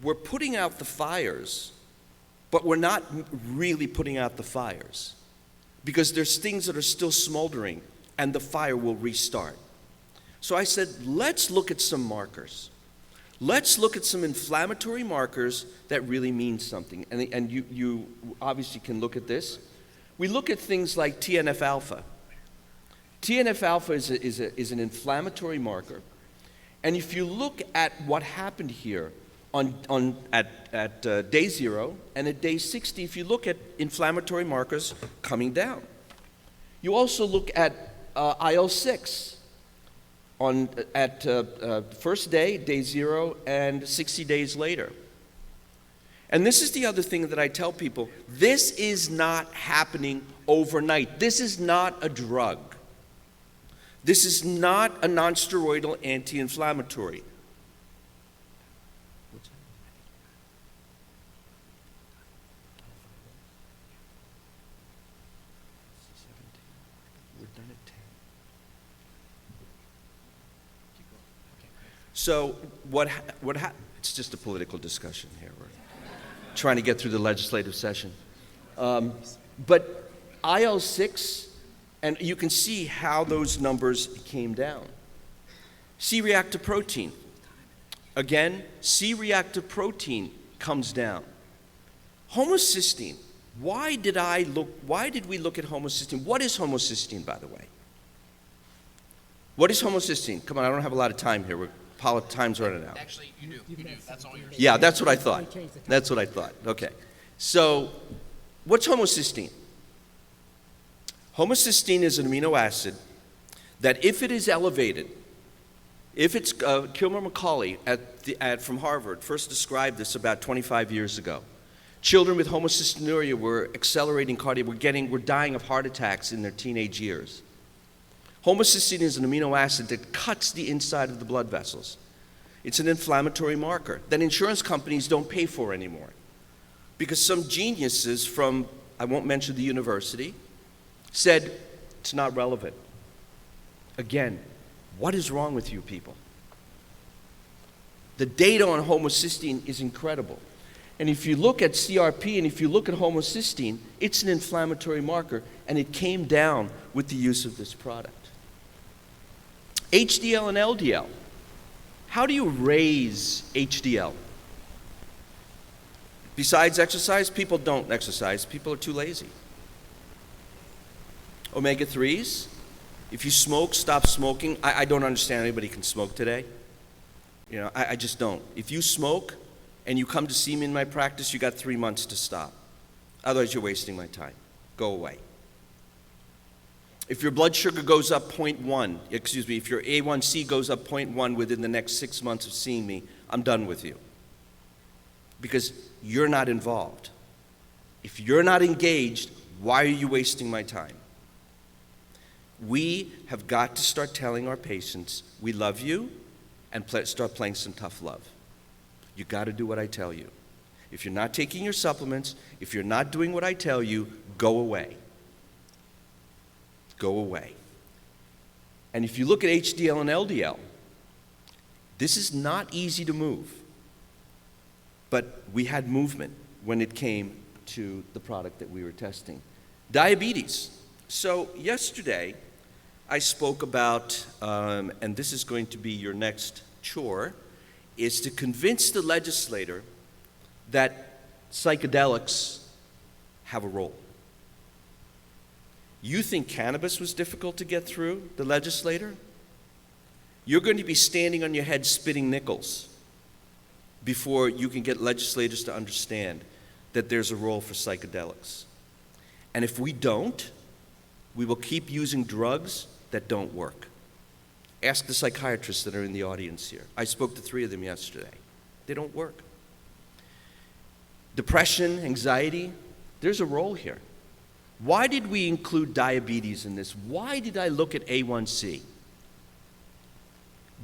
we're putting out the fires, but we're not really putting out the fires, because there's things that are still smoldering and the fire will restart. So I said, let's look at some markers. Let's look at some inflammatory markers that really mean something. And you obviously can look at this. We look at things like TNF-alpha. TNF-alpha is an inflammatory marker. And if you look at what happened here at day 0 and at day 60, if you look at inflammatory markers coming down. You also look at IL-6. At first day, day 0, and 60 days later. And this is the other thing that I tell people. This is not happening overnight. This is not a drug. This is not a non-steroidal anti-inflammatory. So it's just a political discussion here. We're trying to get through the legislative session. But IL-6, and you can see how those numbers came down. C-reactive protein. Again, C-reactive protein comes down. Homocysteine. Why did we look at homocysteine? What is homocysteine, by the way? What is homocysteine? Come on, I don't have a lot of time here. Time's running out. Actually, you do. That's all yours. Yeah, that's what I thought. That's what I thought. Okay. So, what's homocysteine? Homocysteine is an amino acid that if it is elevated, if it's Kilmer-McCauley from Harvard first described this about 25 years ago. Children with homocystinuria were accelerating were dying of heart attacks in their teenage years. Homocysteine is an amino acid that cuts the inside of the blood vessels. It's an inflammatory marker that insurance companies don't pay for anymore, because some geniuses from, I won't mention the university, said it's not relevant. Again, what is wrong with you people? The data on homocysteine is incredible. And if you look at CRP and if you look at homocysteine, it's an inflammatory marker, and it came down with the use of this product. HDL and LDL. How do you raise HDL? Besides exercise, people don't exercise. People are too lazy. Omega-3s. If you smoke, stop smoking. I don't understand anybody can smoke today. You know, I just don't. If you smoke, and you come to see me in my practice, you got 3 months to stop. Otherwise, you're wasting my time. Go away. If your blood sugar goes up if your A1C goes up 0.1 within the next 6 months of seeing me, I'm done with you. Because you're not involved. If you're not engaged, why are you wasting my time? We have got to start telling our patients, we love you, and start playing some tough love. You got to do what I tell you. If you're not taking your supplements, if you're not doing what I tell you, go away. Go away. And if you look at HDL and LDL, this is not easy to move. But we had movement when it came to the product that we were testing. Diabetes. So yesterday, I spoke about, and this is going to be your next chore, is to convince the legislator that psychedelics have a role. You think cannabis was difficult to get through the legislator? You're going to be standing on your head spitting nickels before you can get legislators to understand that there's a role for psychedelics. And if we don't, we will keep using drugs that don't work. Ask the psychiatrists that are in the audience here. I spoke to 3 of them yesterday. They don't work. Depression, anxiety, there's a role here. Why did we include diabetes in this? Why did I look at A1C?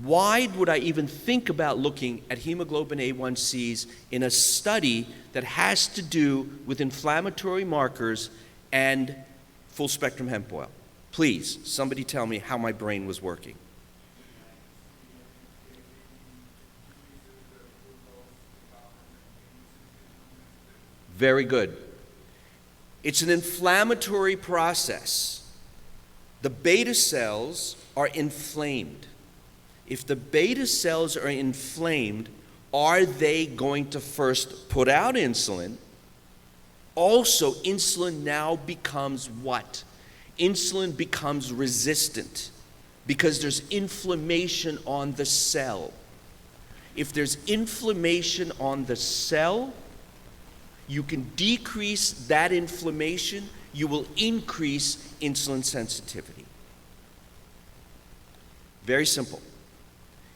Why would I even think about looking at hemoglobin A1Cs in a study that has to do with inflammatory markers and full spectrum hemp oil? Please, somebody tell me how my brain was working. Very good. It's an inflammatory process. The beta cells are inflamed. If the beta cells are inflamed, are they going to first put out insulin? Also, insulin now becomes what? Insulin becomes resistant because there's inflammation on the cell. If there's inflammation on the cell, you can decrease that inflammation, you will increase insulin sensitivity. Very simple.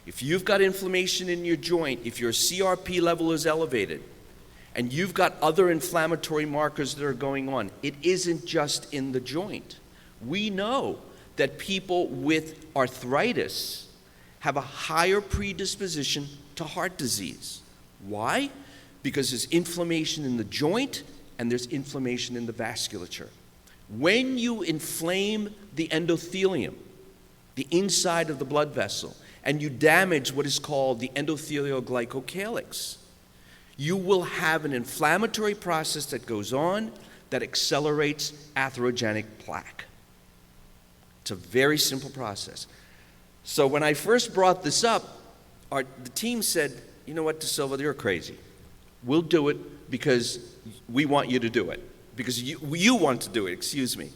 If you've got inflammation in your joint, if your CRP level is elevated, and you've got other inflammatory markers that are going on, it isn't just in the joint. We know that people with arthritis have a higher predisposition to heart disease. Why? Because there's inflammation in the joint and there's inflammation in the vasculature. When you inflame the endothelium, the inside of the blood vessel, and you damage what is called the endothelial glycocalyx, you will have an inflammatory process that goes on that accelerates atherogenic plaque. It's a very simple process. So when I first brought this up, the team said, you know what, DeSilva, you're crazy. We'll do it because we want you to do it. Because you want to do it, excuse me.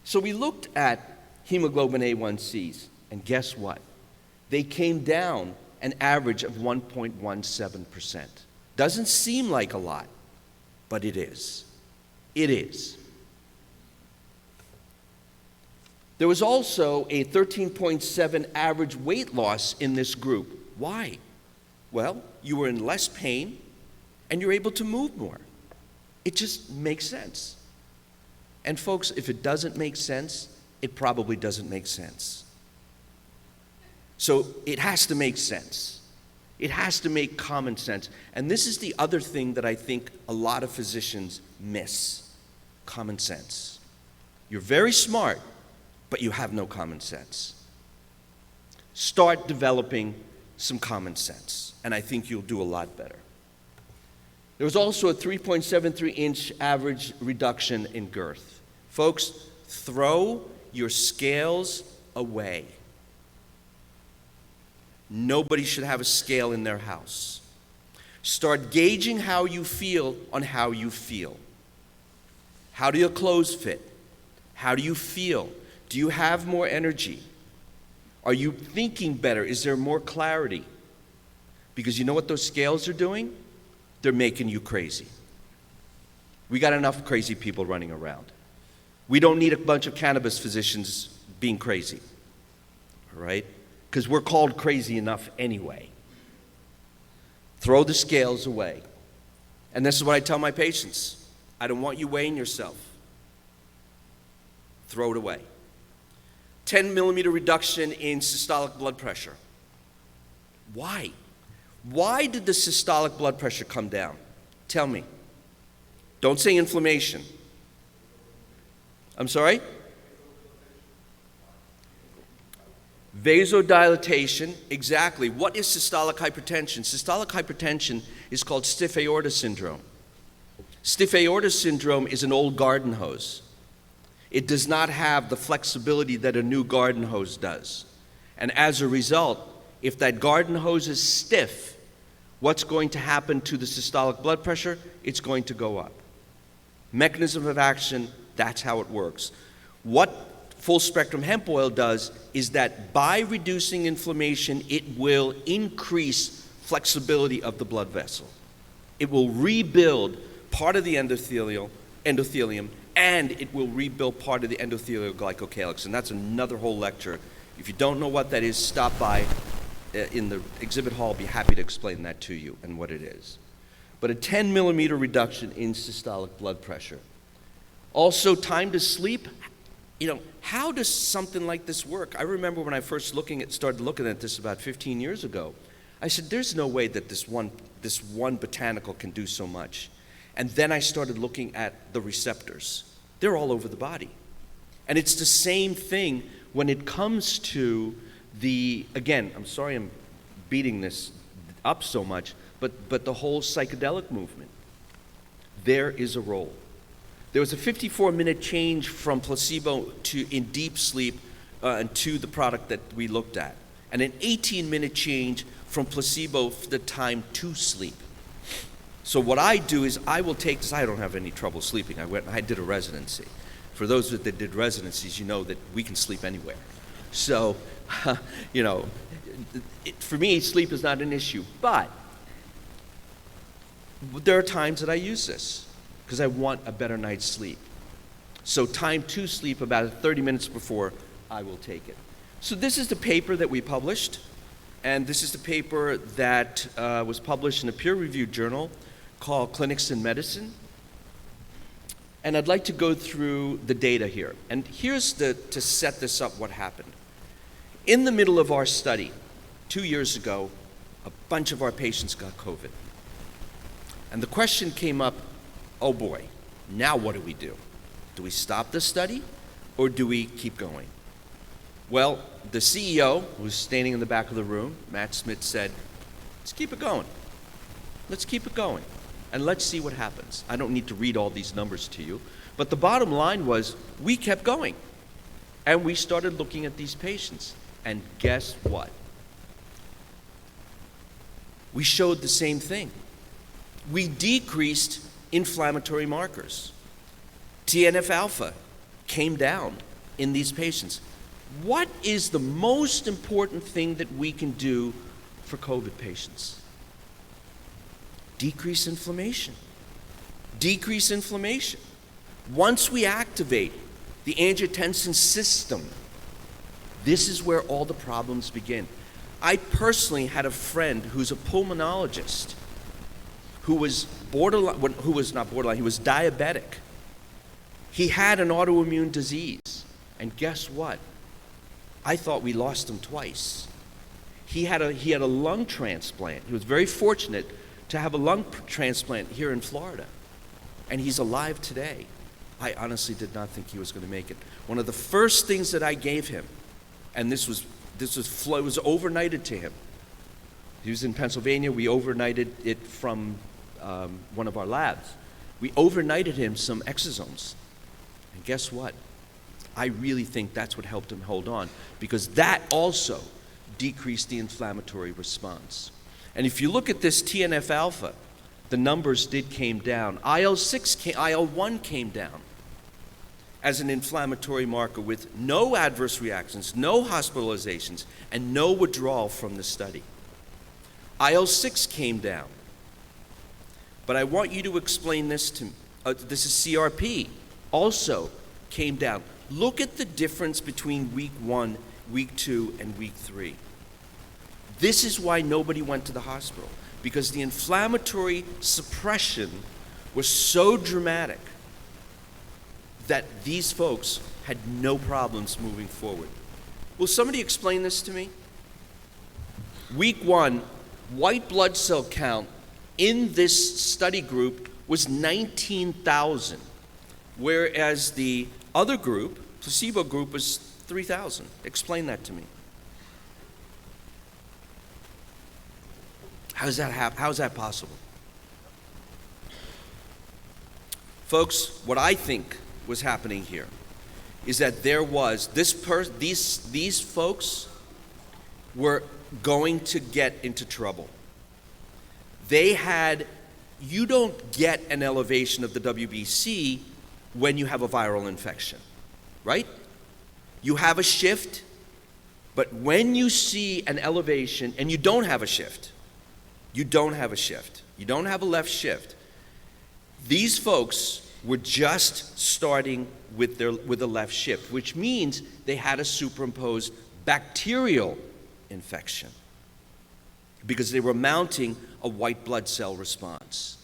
So we looked at hemoglobin A1Cs, and guess what? They came down an average of 1.17%. Doesn't seem like a lot, but it is. It is. There was also a 13.7 average weight loss in this group. Why? Well, you were in less pain and you're able to move more. It just makes sense. And folks, if it doesn't make sense, it probably doesn't make sense. So it has to make sense. It has to make common sense. And this is the other thing that I think a lot of physicians miss. Common sense. You're very smart, but you have no common sense. Start developing some common sense, and I think you'll do a lot better. There was also a 3.73-inch average reduction in girth. Folks, throw your scales away. Nobody should have a scale in their house. Start gauging how you feel on how you feel. How do your clothes fit? How do you feel? Do you have more energy? Are you thinking better? Is there more clarity? Because you know what those scales are doing? they're making you crazy. We got enough crazy people running around. We don't need a bunch of cannabis physicians being crazy, all right? Because we're called crazy enough anyway. Throw the scales away. And this is what I tell my patients. I don't want you weighing yourself. Throw it away. 10 millimeter reduction in systolic blood pressure. Why? Why did the systolic blood pressure come down? Tell me. Don't say inflammation. I'm sorry? Vasodilatation, exactly. What is systolic hypertension? Systolic hypertension is called stiff aorta syndrome. Stiff aorta syndrome is an old garden hose. It does not have the flexibility that a new garden hose does. And as a result, if that garden hose is stiff, what's going to happen to the systolic blood pressure? It's going to go up. Mechanism of action, that's how it works. What full spectrum hemp oil does is that by reducing inflammation, it will increase flexibility of the blood vessel. It will rebuild part of the endothelium, and it will rebuild part of the endothelial glycocalyx. And that's another whole lecture. If you don't know what that is, stop by in the exhibit hall. I'll be happy to explain that to you and what it is. But a 10 millimeter reduction in systolic blood pressure. Also, time to sleep. You know, how does something like this work? I remember when I first started looking at this about 15 years ago, I said, there's no way that this one botanical can do so much. And then I started looking at the receptors. They're all over the body. And it's the same thing when it comes to again, I'm sorry I'm beating this up so much, but the whole psychedelic movement. There is a role. There was a 54-minute change from placebo in deep sleep to the product that we looked at, and an 18-minute change from placebo for the time to sleep. So what I do is I will take this. I don't have any trouble sleeping. I did a residency. For those that did residencies, you know that we can sleep anywhere. So, you know, for me, sleep is not an issue. But there are times that I use this because I want a better night's sleep. So time to sleep, about 30 minutes before, I will take it. So this is the paper that we published, and this is the paper that was published in a peer-reviewed journal called Clinics in Medicine. And I'd like to go through the data here. And here's to set this up, what happened. In the middle of our study, 2 years ago, a bunch of our patients got COVID. And the question came up, oh boy, now what do we do? Do we stop the study or do we keep going? Well, the CEO, who was standing in the back of the room, Matt Smith, said, let's keep it going. Let's keep it going. And let's see what happens. I don't need to read all these numbers to you, but the bottom line was we kept going. And we started looking at these patients. And guess what? We showed the same thing. We decreased inflammatory markers. TNF-alpha came down in these patients. What is the most important thing that we can do for COVID patients? Decrease inflammation. Decrease inflammation. Once we activate the angiotensin system, this is where all the problems begin. I personally had a friend who's a pulmonologist who was he was diabetic. He had an autoimmune disease. And guess what? I thought we lost him twice. He had a lung transplant. He was very fortunate to have a lung transplant here in Florida. And he's alive today. I honestly did not think he was going to make it. One of the first things that I gave him, and it was overnighted to him. He was in Pennsylvania. We overnighted it from one of our labs. We overnighted him some exosomes. And guess what? I really think that's what helped him hold on, because that also decreased the inflammatory response. And if you look at this TNF-alpha, the numbers came down. IL-1 came down as an inflammatory marker with no adverse reactions, no hospitalizations, and no withdrawal from the study. IL-6 came down. But I want you to explain this to me. This is CRP, also came down. Look at the difference between week 1, week 2, and week 3. This is why nobody went to the hospital, because the inflammatory suppression was so dramatic that these folks had no problems moving forward. Will somebody explain this to me? Week 1, white blood cell count in this study group was 19,000, whereas the other group, placebo group, was 3,000. Explain that to me. How does that happen? How is that possible? Folks, what I think was happening here is that there was these folks were going to get into trouble. They had, you don't get an elevation of the WBC when you have a viral infection, right? You have a shift, but when you see an elevation, and you don't have a shift, you don't have a left shift. These folks were just starting with a left shift, which means they had a superimposed bacterial infection because they were mounting a white blood cell response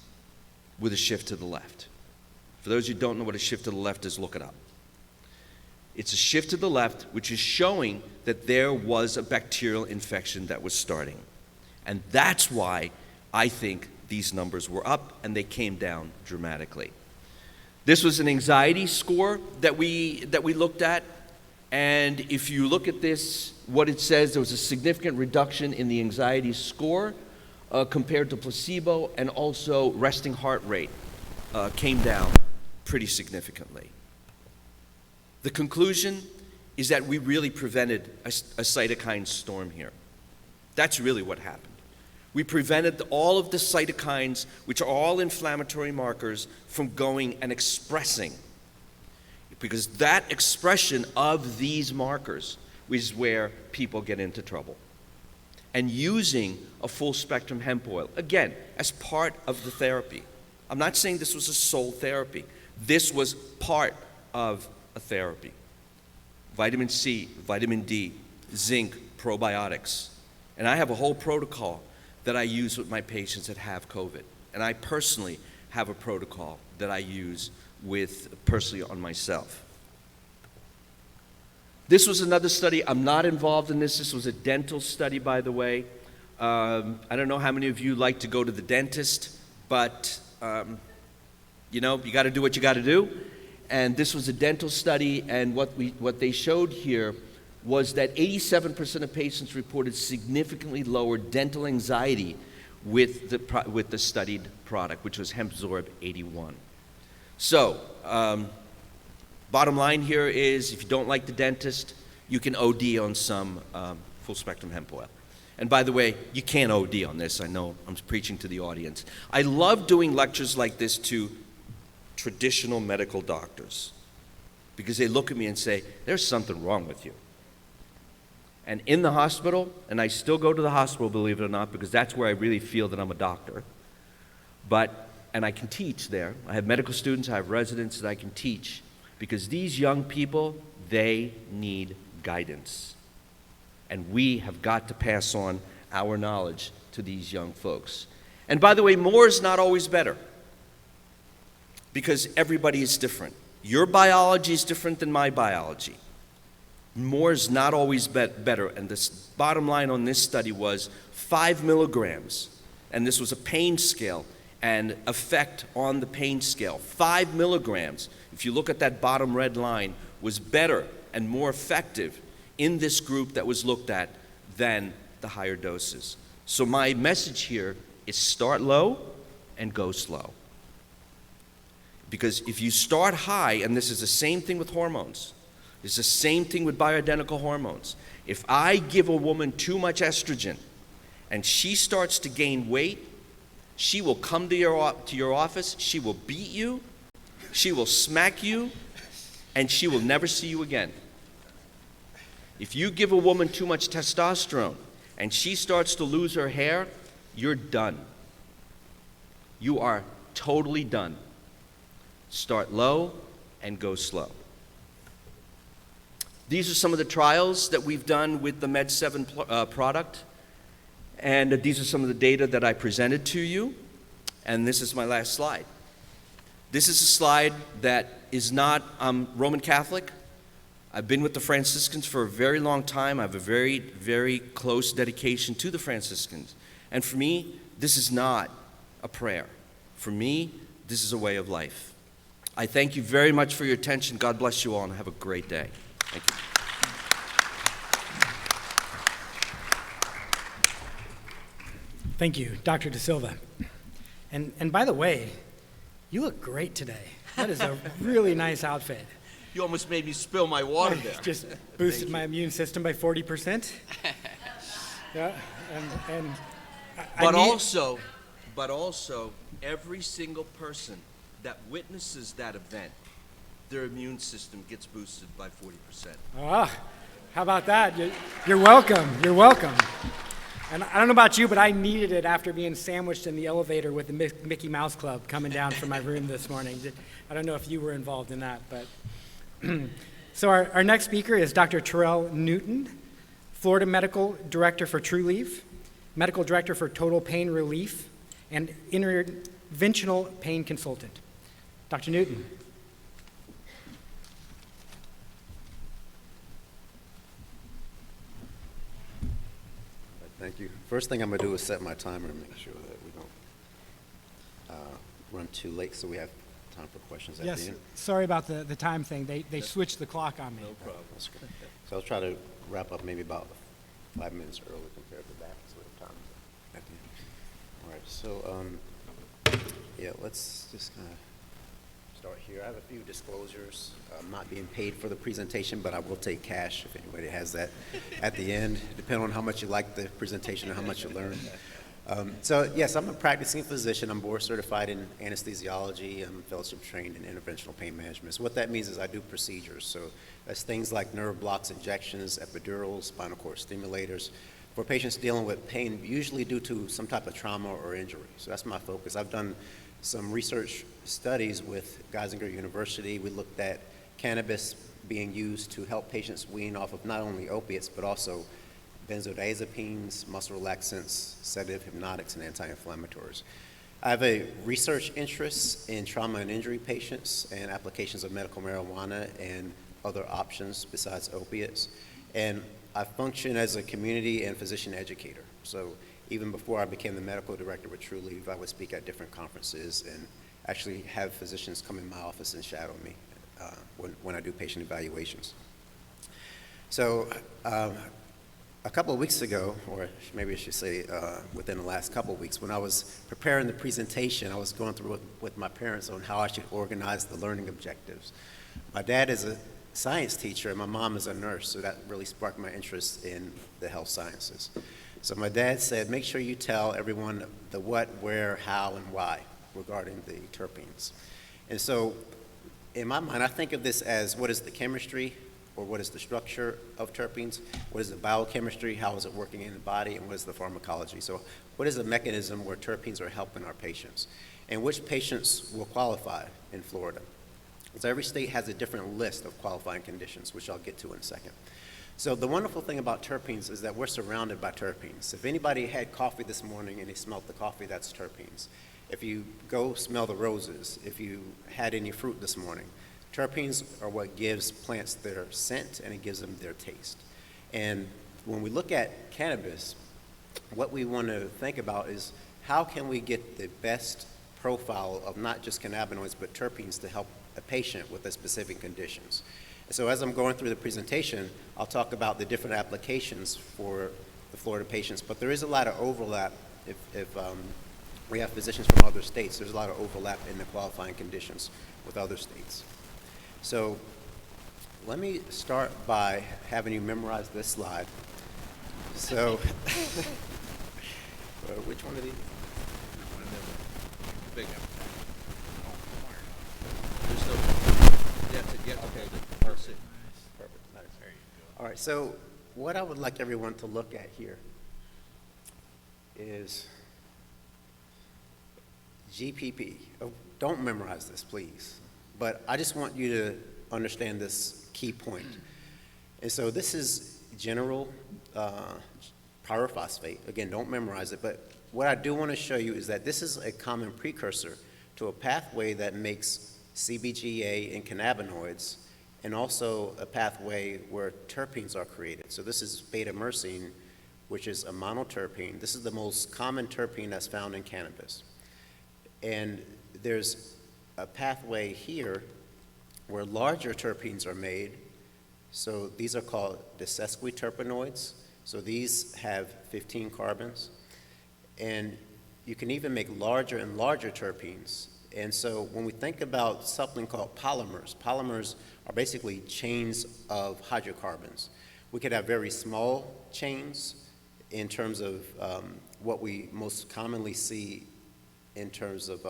with a shift to the left. For those who don't know what a shift to the left is, look it up. It's a shift to the left, which is showing that there was a bacterial infection that was starting. And that's why I think these numbers were up and they came down dramatically. This was an anxiety score that we looked at. And if you look at this, what it says, there was a significant reduction in the anxiety score compared to placebo, and also resting heart rate came down pretty significantly. The conclusion is that we really prevented a cytokine storm here. That's really what happened. We prevented all of the cytokines, which are all inflammatory markers, from going and expressing. Because that expression of these markers is where people get into trouble. And using a full spectrum hemp oil, again, as part of the therapy. I'm not saying this was a sole therapy. This was part of a therapy. Vitamin C, vitamin D, zinc, probiotics. And I have a whole protocol that I use with my patients that have COVID. And I personally have a protocol that I use personally on myself. This was another study. I'm not involved in this. This was a dental study, by the way. I don't know how many of you like to go to the dentist, but you got to do what you got to do. And this was a dental study, and what they showed here was that 87% of patients reported significantly lower dental anxiety with the studied product, which was HempZorb 81. So, bottom line here is, if you don't like the dentist, you can OD on some full spectrum hemp oil. And by the way, you can't OD on this. I know I'm preaching to the audience. I love doing lectures like this to traditional medical doctors, because they look at me and say, there's something wrong with you. And in the hospital, and I still go to the hospital, believe it or not, because that's where I really feel that I'm a doctor. And I can teach there. I have medical students, I have residents that I can teach, because these young people, they need guidance. And we have got to pass on our knowledge to these young folks. And by the way, more is not always better, because everybody is different. Your biology is different than my biology. More is not always better. And the bottom line on this study was 5 milligrams. And this was a pain scale and effect on the pain scale. 5 milligrams, if you look at that bottom red line, was better and more effective in this group that was looked at than the higher doses. So my message here is start low and go slow. Because if you start high, and this is the same thing with hormones, it's the same thing with bioidentical hormones. If I give a woman too much estrogen and she starts to gain weight, she will come to your office, she will beat you, she will smack you, and she will never see you again. If you give a woman too much testosterone and she starts to lose her hair, you're done. You are totally done. Start low and go slow. These are some of the trials that we've done with the Med7 product, and these are some of the data that I presented to you, and this is my last slide. This is a slide that is not, I'm Roman Catholic. I've been with the Franciscans for a very long time. I have a very, very close dedication to the Franciscans. And for me, this is not a prayer. For me, this is a way of life. I thank you very much for your attention. God bless you all, and have a great day. Thank you. Thank you, Dr. DeSilva. And by the way, you look great today. That is a really nice outfit. You almost made me spill my water there. Just boosted my immune system by 40%. Yeah, and But also, every single person that witnesses that event, their immune system gets boosted by 40%. Ah, how about that? You're welcome. You're welcome. And I don't know about you, but I needed it after being sandwiched in the elevator with the Mickey Mouse Club coming down from my room this morning. I don't know if you were involved in that, but. So our next speaker is Dr. Terel Newton, Florida Medical Director for Trulieve, Medical Director for Total Pain Relief, and Interventional Pain Consultant. Dr. Newton. Thank you. First thing I'm going to do is set my timer and make sure that we don't run too late, so we have time for questions at the Yes, end. sorry about the time thing. They switched the clock on me. No problem. That's good. So I'll try to wrap up maybe about 5 minutes early compared to that, so we have time at the end. All right, so yeah, let's just kind of start here. I have a few disclosures. I'm not being paid for the presentation, but I will take cash if anybody has that at the end, depending on how much you like the presentation and how much you learn. So yes, I'm a practicing physician. I'm board certified in anesthesiology. I'm fellowship trained in interventional pain management. So what that means is I do procedures. So that's things like nerve blocks, injections, epidurals, spinal cord stimulators for patients dealing with pain, usually due to some type of trauma or injury. So that's my focus. I've done some research studies with Geisinger University. We looked at cannabis being used to help patients wean off of not only opiates, but also benzodiazepines, muscle relaxants, sedative hypnotics, and anti-inflammatories. I have a research interest in trauma and injury patients and applications of medical marijuana and other options besides opiates. And I function as a community and physician educator. So even before I became the medical director with Trulieve, I would speak at different conferences and actually have physicians come in my office and shadow me when I do patient evaluations. So a couple of weeks ago, or maybe I should say within the last couple of weeks, when I was preparing the presentation, I was going through it with my parents on how I should organize the learning objectives. My dad is a science teacher and my mom is a nurse, so that really sparked my interest in the health sciences. So my dad said, make sure you tell everyone the what, where, how, and why regarding the terpenes. And so in my mind, I think of this as what is the chemistry or what is the structure of terpenes, what is the biochemistry, how is it working in the body, and what is the pharmacology. So what is the mechanism where terpenes are helping our patients, and which patients will qualify in Florida. So every state has a different list of qualifying conditions, which I'll get to in a second. So the wonderful thing about terpenes is that we're surrounded by terpenes. If anybody had coffee this morning and they smelled the coffee, that's terpenes. If you go smell the roses, if you had any fruit this morning, terpenes are what gives plants their scent and it gives them their taste. And when we look at cannabis, what we want to think about is how can we get the best profile of not just cannabinoids but terpenes to help a patient with the specific conditions. And so as I'm going through the presentation, I'll talk about the different applications for the Florida patients, but there is a lot of overlap if we have physicians from other states. There's a lot of overlap in the qualifying conditions with other states. So let me start by having you memorize this slide. So, which one of these? Big one. There's no, you have to get, okay, perfect. Perfect, nice. There you go. All right, so what I would like everyone to look at here is GPP. Oh, don't memorize this, please. But I just want you to understand this key point. And so this is general pyrophosphate. Again, don't memorize it, but what I do want to show you is that this is a common precursor to a pathway that makes CBGA and cannabinoids, and also a pathway where terpenes are created. So this is beta-myrcene, which is a monoterpene. This is the most common terpene that's found in cannabis. And there's a pathway here where larger terpenes are made. So these are called the sesquiterpenoids. So these have 15 carbons. And you can even make larger and larger terpenes. And so when we think about something called polymers, polymers are basically chains of hydrocarbons. We could have very small chains in terms of what we most commonly see in terms of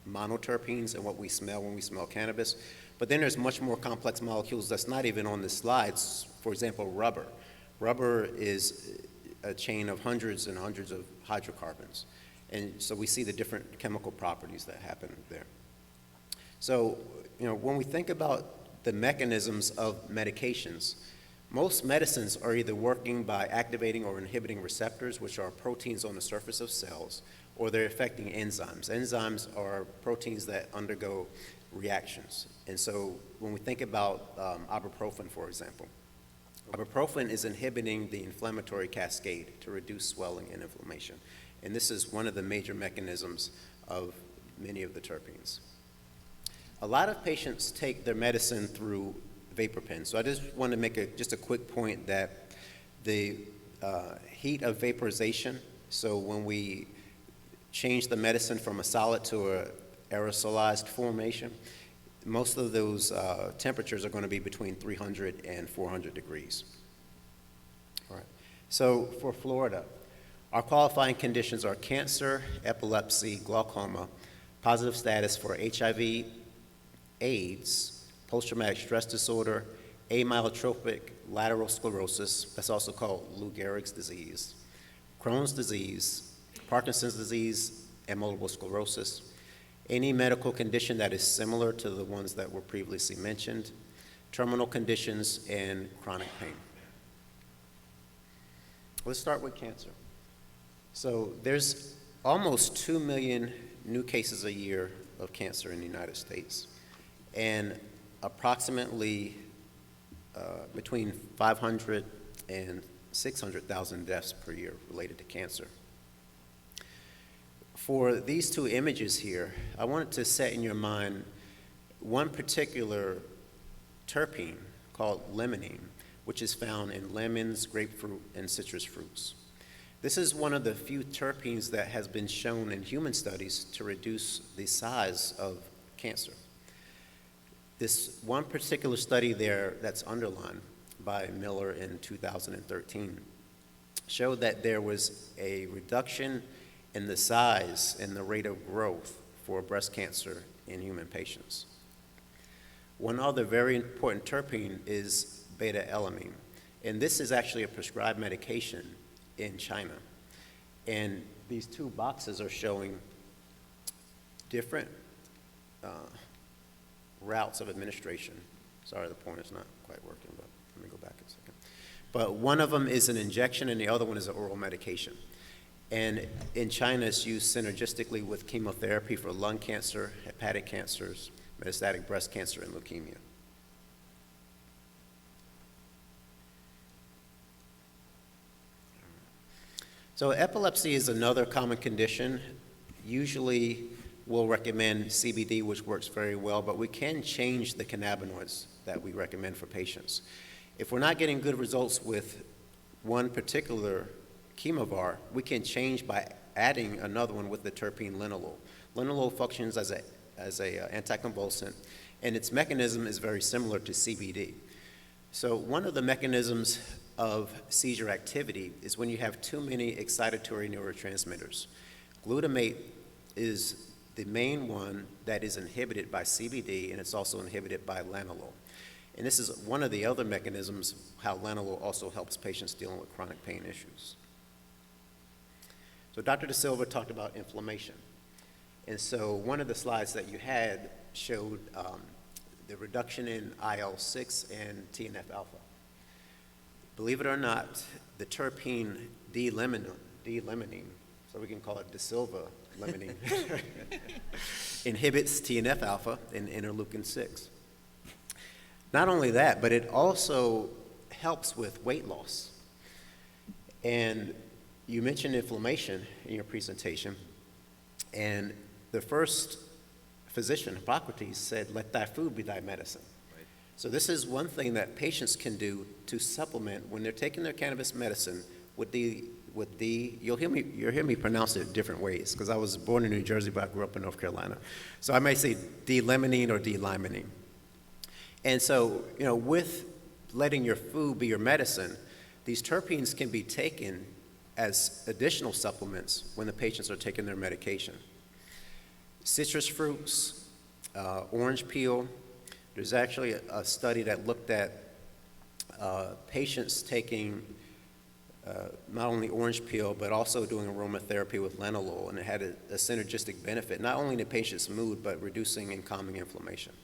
monoterpenes and what we smell when we smell cannabis. But then there's much more complex molecules that's not even on the slides. For example, rubber. Rubber is a chain of hundreds and hundreds of hydrocarbons. And so we see the different chemical properties that happen there. So, when we think about the mechanisms of medications, most medicines are either working by activating or inhibiting receptors, which are proteins on the surface of cells, or they're affecting enzymes. Enzymes are proteins that undergo reactions. And so when we think about ibuprofen, for example, ibuprofen is inhibiting the inflammatory cascade to reduce swelling and inflammation. And this is one of the major mechanisms of many of the terpenes. A lot of patients take their medicine through vapor pens. So I just want to make just a quick point that the heat of vaporization, so when we change the medicine from a solid to an aerosolized formation, most of those temperatures are going to be between 300 and 400 degrees. All right. So for Florida, our qualifying conditions are cancer, epilepsy, glaucoma, positive status for HIV, AIDS, post-traumatic stress disorder, amyotrophic lateral sclerosis, that's also called Lou Gehrig's disease, Crohn's disease, Parkinson's disease, and multiple sclerosis, any medical condition that is similar to the ones that were previously mentioned, terminal conditions, and chronic pain. Let's start with cancer. So there's almost 2 million new cases a year of cancer in the United States, and approximately between 500 and 600,000 deaths per year related to cancer. For these two images here, I wanted to set in your mind one particular terpene called limonene, which is found in lemons, grapefruit, and citrus fruits. This is one of the few terpenes that has been shown in human studies to reduce the size of cancer. This one particular study there that's underlined by Miller in 2013 showed that there was a reduction in the size and the rate of growth for breast cancer in human patients. One other very important terpene is beta-alanine, and this is actually a prescribed medication in China. And these two boxes are showing different routes of administration. Sorry, the pointer's not quite working, but let me go back a second. But one of them is an injection and the other one is an oral medication. And in China, it's used synergistically with chemotherapy for lung cancer, hepatic cancers, metastatic breast cancer, and leukemia. So epilepsy is another common condition. Usually we'll recommend CBD, which works very well, but we can change the cannabinoids that we recommend for patients. If we're not getting good results with one particular chemovar, we can change by adding another one with the terpene linalool. Linalool functions as a anticonvulsant, and its mechanism is very similar to CBD. So one of the mechanisms of seizure activity is when you have too many excitatory neurotransmitters. Glutamate is the main one that is inhibited by CBD, and it's also inhibited by lanolol. And this is one of the other mechanisms how lanolol also helps patients dealing with chronic pain issues. So Dr. DeSilva talked about inflammation. And so one of the slides that you had showed the reduction in IL-6 and TNF-alpha. Believe it or not, the terpene D-limonene, so we can call it DeSilva limonene, inhibits TNF-alpha and interleukin-6. Not only that, but it also helps with weight loss. And you mentioned inflammation in your presentation, and the first physician, Hippocrates, said, "Let thy food be thy medicine." Right. So this is one thing that patients can do to supplement when they're taking their cannabis medicine with the you'll hear me pronounce it different ways, because I was born in New Jersey, but I grew up in North Carolina. So I may say D-limonene or D-limonene. And so, with letting your food be your medicine, these terpenes can be taken as additional supplements when the patients are taking their medication. Citrus fruits, orange peel. There's actually a study that looked at patients taking not only orange peel, but also doing aromatherapy with linalool, and it had a synergistic benefit, not only to patient's mood, but reducing and calming inflammation.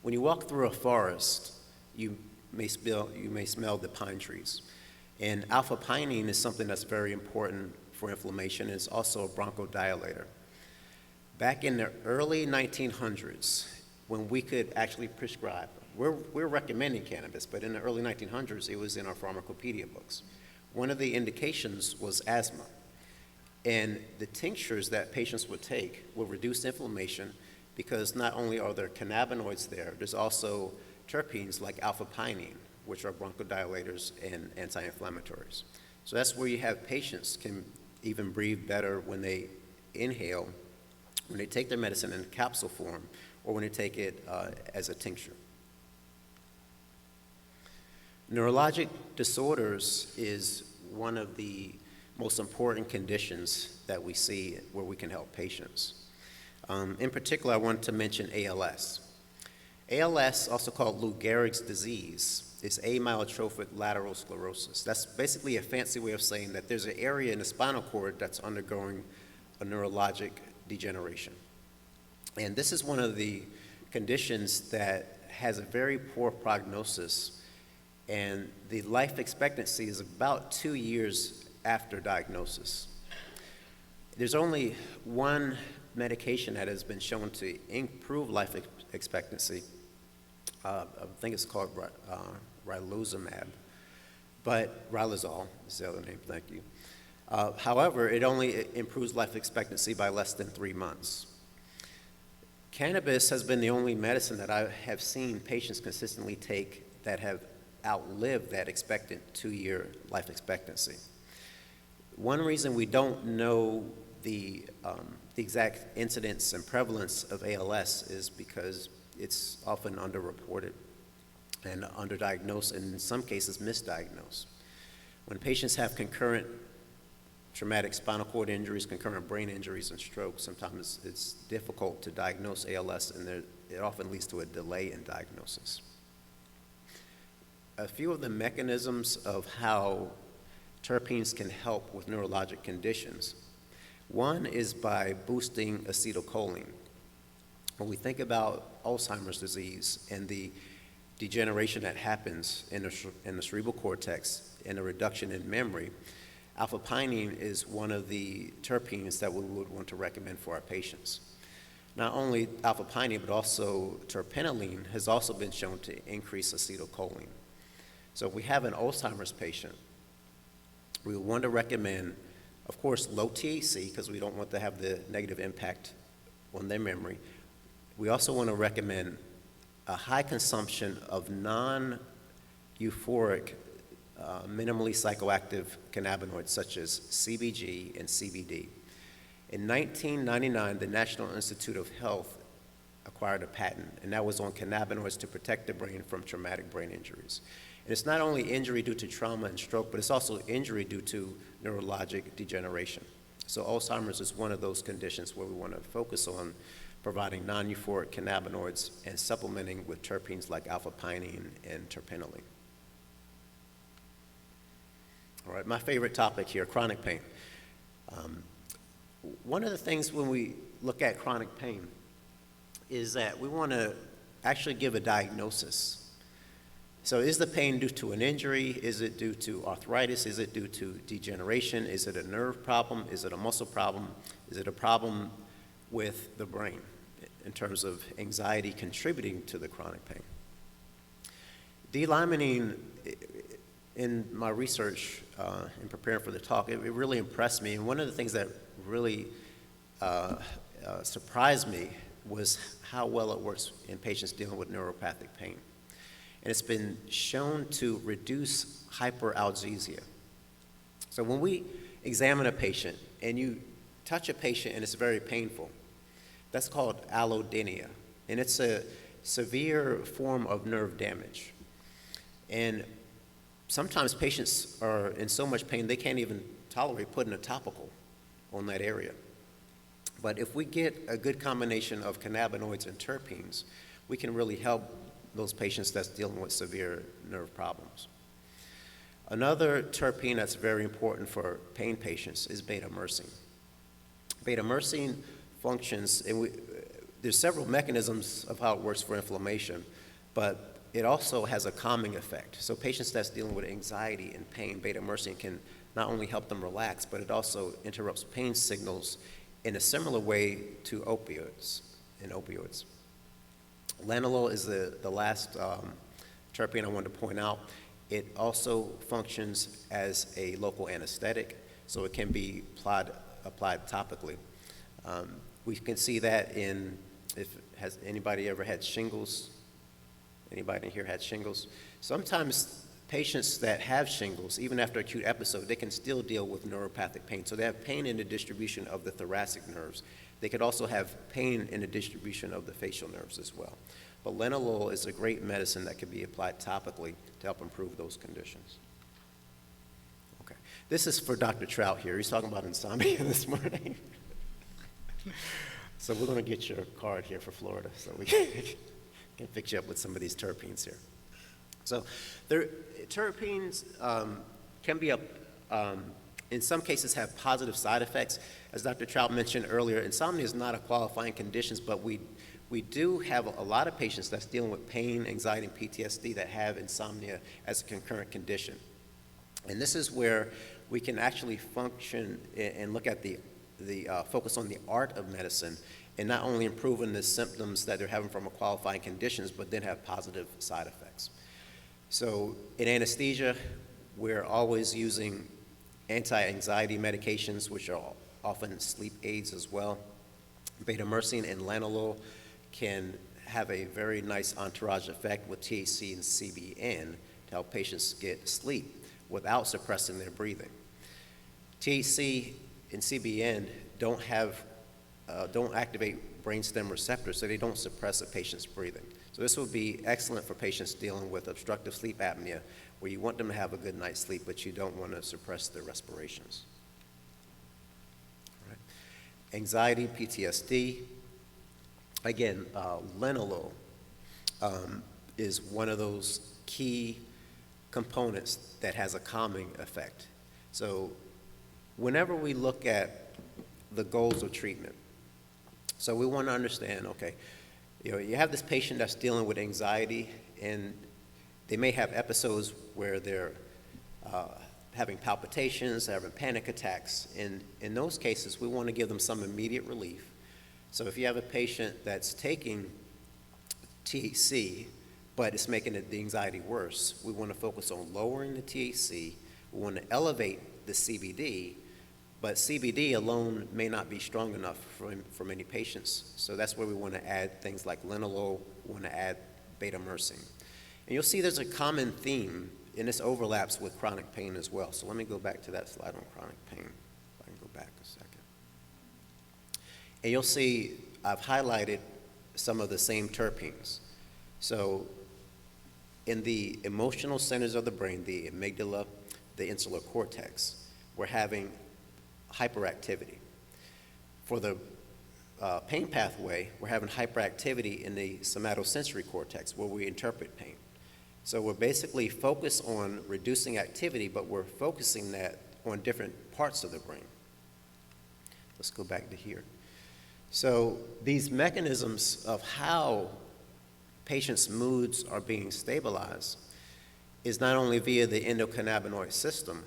When you walk through a forest, you may smell the pine trees. And alpha-pinene is something that's very important for inflammation, and it's also a bronchodilator. Back in the early 1900s, when we could actually prescribe, we're recommending cannabis, but in the early 1900s, it was in our pharmacopoeia books. One of the indications was asthma. And the tinctures that patients would take will reduce inflammation, because not only are there cannabinoids there, there's also terpenes like alpha-pinene, which are bronchodilators and anti-inflammatories. So that's where you have patients can even breathe better when they inhale, when they take their medicine in capsule form, or when they take it as a tincture. Neurologic disorders is one of the most important conditions that we see where we can help patients. In particular, I want to mention ALS. ALS, also called Lou Gehrig's disease, is amyotrophic lateral sclerosis. That's basically a fancy way of saying that there's an area in the spinal cord that's undergoing a neurologic degeneration. And this is one of the conditions that has a very poor prognosis, and the life expectancy is about 2 years after diagnosis. There's only one medication that has been shown to improve life expectancy. I think it's called riluzumab, but riluzole is the other name, thank you. However, it only improves life expectancy by less than 3 months. Cannabis has been the only medicine that I have seen patients consistently take that have outlived that expected 2-year life expectancy. One reason we don't know the exact incidence and prevalence of ALS is because it's often underreported and underdiagnosed, and in some cases misdiagnosed. When patients have concurrent traumatic spinal cord injuries, concurrent brain injuries, and strokes, sometimes it's difficult to diagnose ALS, and it often leads to a delay in diagnosis. A few of the mechanisms of how terpenes can help with neurologic conditions. One is by boosting acetylcholine. When we think about Alzheimer's disease and the degeneration that happens in the cerebral cortex and a reduction in memory, alpha-pinene is one of the terpenes that we would want to recommend for our patients. Not only alpha-pinene, but also terpinolene has also been shown to increase acetylcholine. So if we have an Alzheimer's patient, we would want to recommend, of course, low THC, because we don't want to have the negative impact on their memory. We also want to recommend a high consumption of non-euphoric, minimally psychoactive cannabinoids such as CBG and CBD. In 1999, the National Institute of Health acquired a patent, and that was on cannabinoids to protect the brain from traumatic brain injuries. And it's not only injury due to trauma and stroke, but it's also injury due to neurologic degeneration. So Alzheimer's is one of those conditions where we want to focus on providing non-euphoric cannabinoids and supplementing with terpenes like alpha-pinene and terpinolene. All right, my favorite topic here, chronic pain. One of the things when we look at chronic pain is that we want to actually give a diagnosis. So is the pain due to an injury? Is it due to arthritis? Is it due to degeneration? Is it a nerve problem? Is it a muscle problem? Is it a problem with the brain in terms of anxiety contributing to the chronic pain? D-limonene, in my research in preparing for the talk, it really impressed me. And one of the things that really surprised me was how well it works in patients dealing with neuropathic pain. And it's been shown to reduce hyperalgesia. So when we examine a patient and you touch a patient and it's very painful, that's called allodynia. And it's a severe form of nerve damage. And sometimes patients are in so much pain they can't even tolerate putting a topical on that area. But if we get a good combination of cannabinoids and terpenes, we can really help those patients that's dealing with severe nerve problems. Another terpene that's very important for pain patients is beta-myrcene. Beta-myrcene functions, and there's several mechanisms of how it works for inflammation, but it also has a calming effect. So patients that's dealing with anxiety and pain, beta-myrcene can not only help them relax, but it also interrupts pain signals in a similar way to opioids. Lanolol is the last terpene I wanted to point out. It also functions as a local anesthetic, so it can be applied topically. We can see that has anybody ever had shingles? Anybody in here had shingles? Sometimes patients that have shingles, even after acute episode, they can still deal with neuropathic pain. So they have pain in the distribution of the thoracic nerves. They could also have pain in the distribution of the facial nerves as well. But lanolol is a great medicine that can be applied topically to help improve those conditions. Okay, this is for Dr. Troutt here. He's talking about insomnia this morning. So we're going to get your card here for Florida so we can fix you up with some of these terpenes here. So terpenes can be in some cases have positive side effects. As Dr. Troutt mentioned earlier, insomnia is not a qualifying condition, but we do have a lot of patients that's dealing with pain, anxiety, and PTSD that have insomnia as a concurrent condition. And this is where we can actually function and look at the focus on the art of medicine and not only improving the symptoms that they're having from a qualifying conditions, but then have positive side effects. So in anesthesia, we're always using anti-anxiety medications, which are often sleep aids as well. Beta-myrcene and lanolol can have a very nice entourage effect with THC and CBN to help patients get sleep without suppressing their breathing. THC and CBN don't activate brainstem receptors, so they don't suppress a patient's breathing. So this would be excellent for patients dealing with obstructive sleep apnea, where you want them to have a good night's sleep, but you don't want to suppress their respirations. All right. Anxiety, PTSD. Again, lanolol is one of those key components that has a calming effect. So whenever we look at the goals of treatment, so we want to understand, okay, you have this patient that's dealing with anxiety, and they may have episodes where they're having palpitations, having panic attacks. And in those cases, we want to give them some immediate relief. So if you have a patient that's taking THC, but it's making the anxiety worse, we want to focus on lowering the THC. We want to elevate the CBD, but CBD alone may not be strong enough for many patients. So that's where we want to add things like lanolol, we want to add beta-myrcene. And you'll see there's a common theme, and this overlaps with chronic pain as well. So let me go back to that slide on chronic pain. If I can go back a second. And you'll see I've highlighted some of the same terpenes. So in the emotional centers of the brain, the amygdala, the insular cortex, we're having hyperactivity. For the pain pathway, we're having hyperactivity in the somatosensory cortex, where we interpret pain. So we're basically focused on reducing activity, but we're focusing that on different parts of the brain. Let's go back to here. So these mechanisms of how patients' moods are being stabilized is not only via the endocannabinoid system,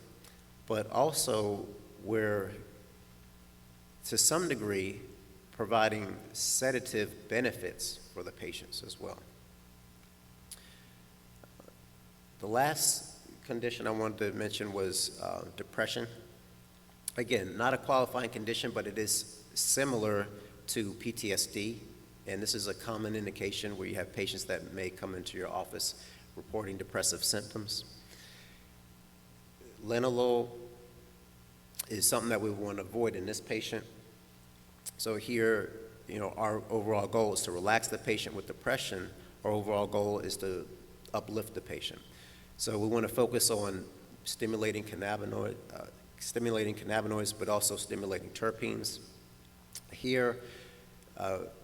but also we're, to some degree, providing sedative benefits for the patients as well. The last condition I wanted to mention was depression. Again, not a qualifying condition, but it is similar to PTSD, and this is a common indication where you have patients that may come into your office reporting depressive symptoms. Linalool is something that we want to avoid in this patient. So here, our overall goal is to relax the patient with depression. Our overall goal is to uplift the patient. So we want to focus on stimulating cannabinoids, but also stimulating terpenes. Here,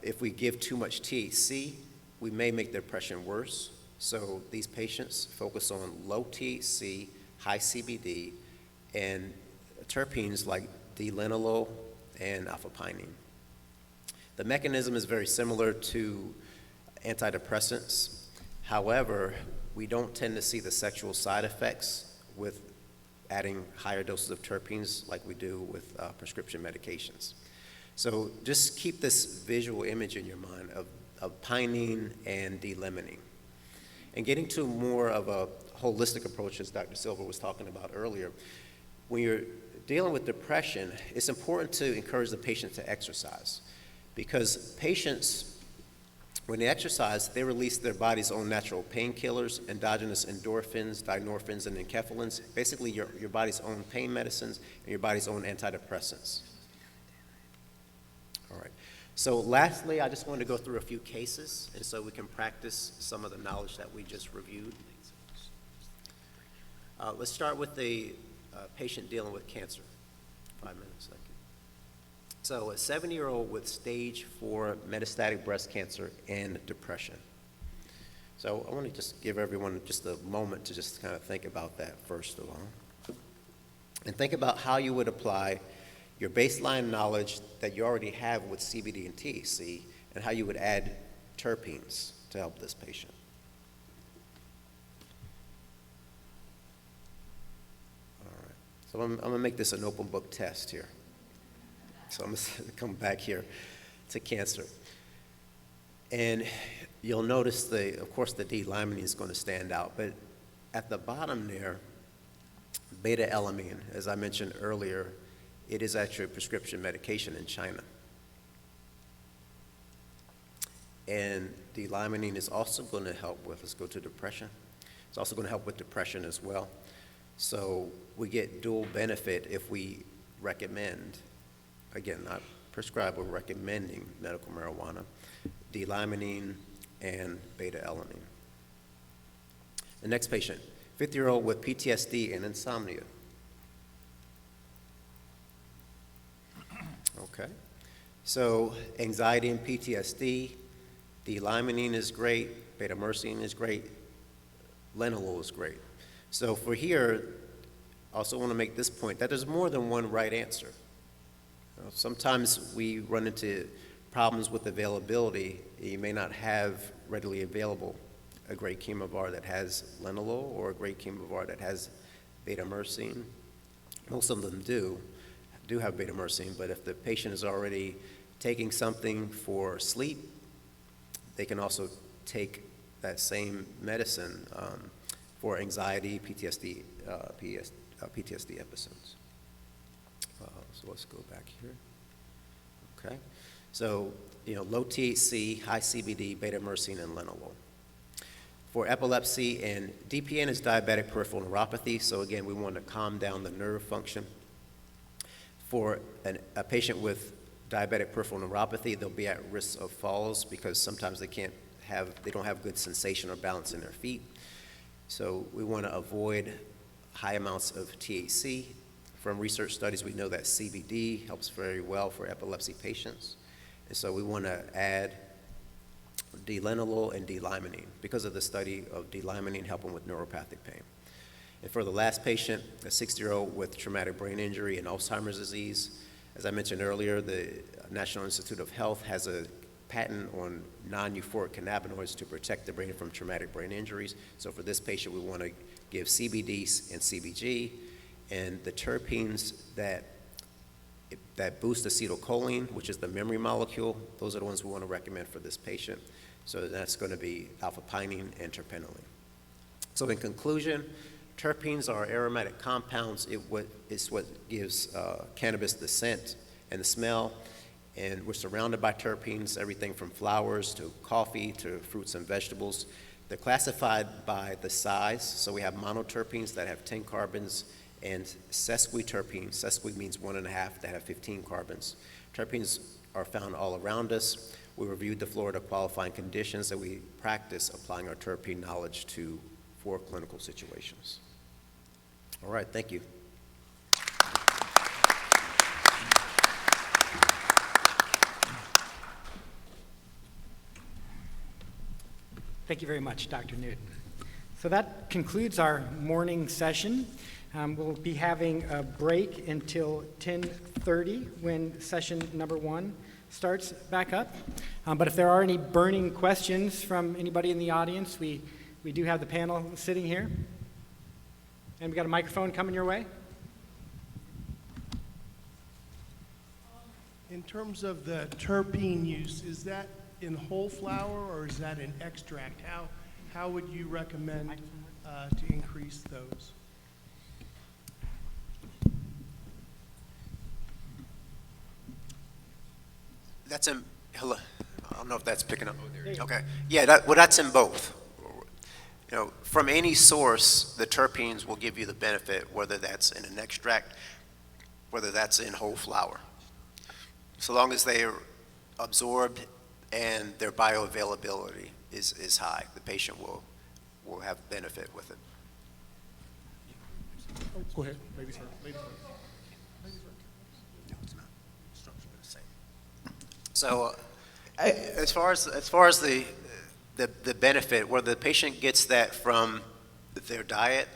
if we give too much THC, we may make the depression worse. So these patients focus on low THC, high CBD, and terpenes like D-linalool and alpha-pinene. The mechanism is very similar to antidepressants. However, we don't tend to see the sexual side effects with adding higher doses of terpenes like we do with prescription medications. So just keep this visual image in your mind of pinene and D-limonene. And getting to more of a holistic approach, as Dr. DeSilva was talking about earlier, when you're dealing with depression, it's important to encourage the patient to exercise, because patients, when they exercise, they release their body's own natural painkillers, endogenous endorphins, dynorphins, and enkephalins, basically your body's own pain medicines and your body's own antidepressants. All right. So lastly, I just wanted to go through a few cases, and so we can practice some of the knowledge that we just reviewed. Let's start with the patient dealing with cancer. 5 minutes, thank you. So a 70-year-old with stage 4 metastatic breast cancer and depression. So I want to just give everyone just a moment to just kind of think about that first of all. And think about how you would apply your baseline knowledge that you already have with CBD and THC, and how you would add terpenes to help this patient. All right, so I'm going to make this an open book test here. So I'm going to come back here to cancer. And you'll notice, of course, the D-limonene is going to stand out, but at the bottom there, beta-alanine, as I mentioned earlier, it is actually a prescription medication in China. And D-limonene is also going to help with, let's go to depression. It's also going to help with depression as well. So we get dual benefit if we recommend, again, not prescribe, but recommending medical marijuana, D-limonene and beta-alanine. The next patient, 50-year-old with PTSD and insomnia. Okay, so anxiety and PTSD, D-limonene is great, beta-myrcene is great, linalool is great. So for here, I also want to make this point that there's more than one right answer. Sometimes we run into problems with availability. You may not have readily available a great chemovar that has linalool or a great chemovar that has beta-myrcene. Most of them do have beta-myrcene, but if the patient is already taking something for sleep, they can also take that same medicine for anxiety, PTSD, PTSD episodes. So let's go back here. Okay, so low THC, high CBD, beta-myrcene, and linalool. For epilepsy, and DPN is diabetic peripheral neuropathy, so again, we want to calm down the nerve function. For a patient with diabetic peripheral neuropathy, they'll be at risk of falls because sometimes they don't have good sensation or balance in their feet. So we want to avoid high amounts of THC. From research studies, we know that CBD helps very well for epilepsy patients. And so we want to add D-linalool and D-limonene because of the study of D-limonene helping with neuropathic pain. And for the last patient, a 60-year-old with traumatic brain injury and Alzheimer's disease, As I mentioned earlier, the National Institute of Health has a patent on non-euphoric cannabinoids to protect the brain from traumatic brain injuries. So for this patient, we want to give CBD and CBG, and the terpenes that boost acetylcholine, which is the memory molecule, those are the ones we want to recommend for this patient. So that's going to be alpha-pinene and terpinolene. So in conclusion, terpenes are aromatic compounds. It's what gives cannabis the scent and the smell. And we're surrounded by terpenes, everything from flowers to coffee to fruits and vegetables. They're classified by the size. So we have monoterpenes that have 10 carbons and sesquiterpenes. Sesqui means 1.5 that have 15 carbons. Terpenes are found all around us. We reviewed the Florida qualifying conditions and we practice applying our terpene knowledge to 4 clinical situations. All right, thank you. Thank you very much, Dr. Newton. So that concludes our morning session. We'll be having a break until 10:30 when session number 1 starts back up. But if there are any burning questions from anybody in the audience, we do have the panel sitting here. And we got a microphone coming your way. In terms of the terpene use, is that in whole flower or is that in extract? How would you recommend to increase those? That's in, hello, I don't know if that's picking up. Okay, yeah, that's in both. You know, from any source, the terpenes will give you the benefit, whether that's in an extract, whether that's in whole flower. So long as they are absorbed and their bioavailability is high, the patient will have benefit with it. Oh, go ahead, ladies first. Ladies first. No, it's not. Structure the same. So, as far as the benefit, whether the patient gets that from their diet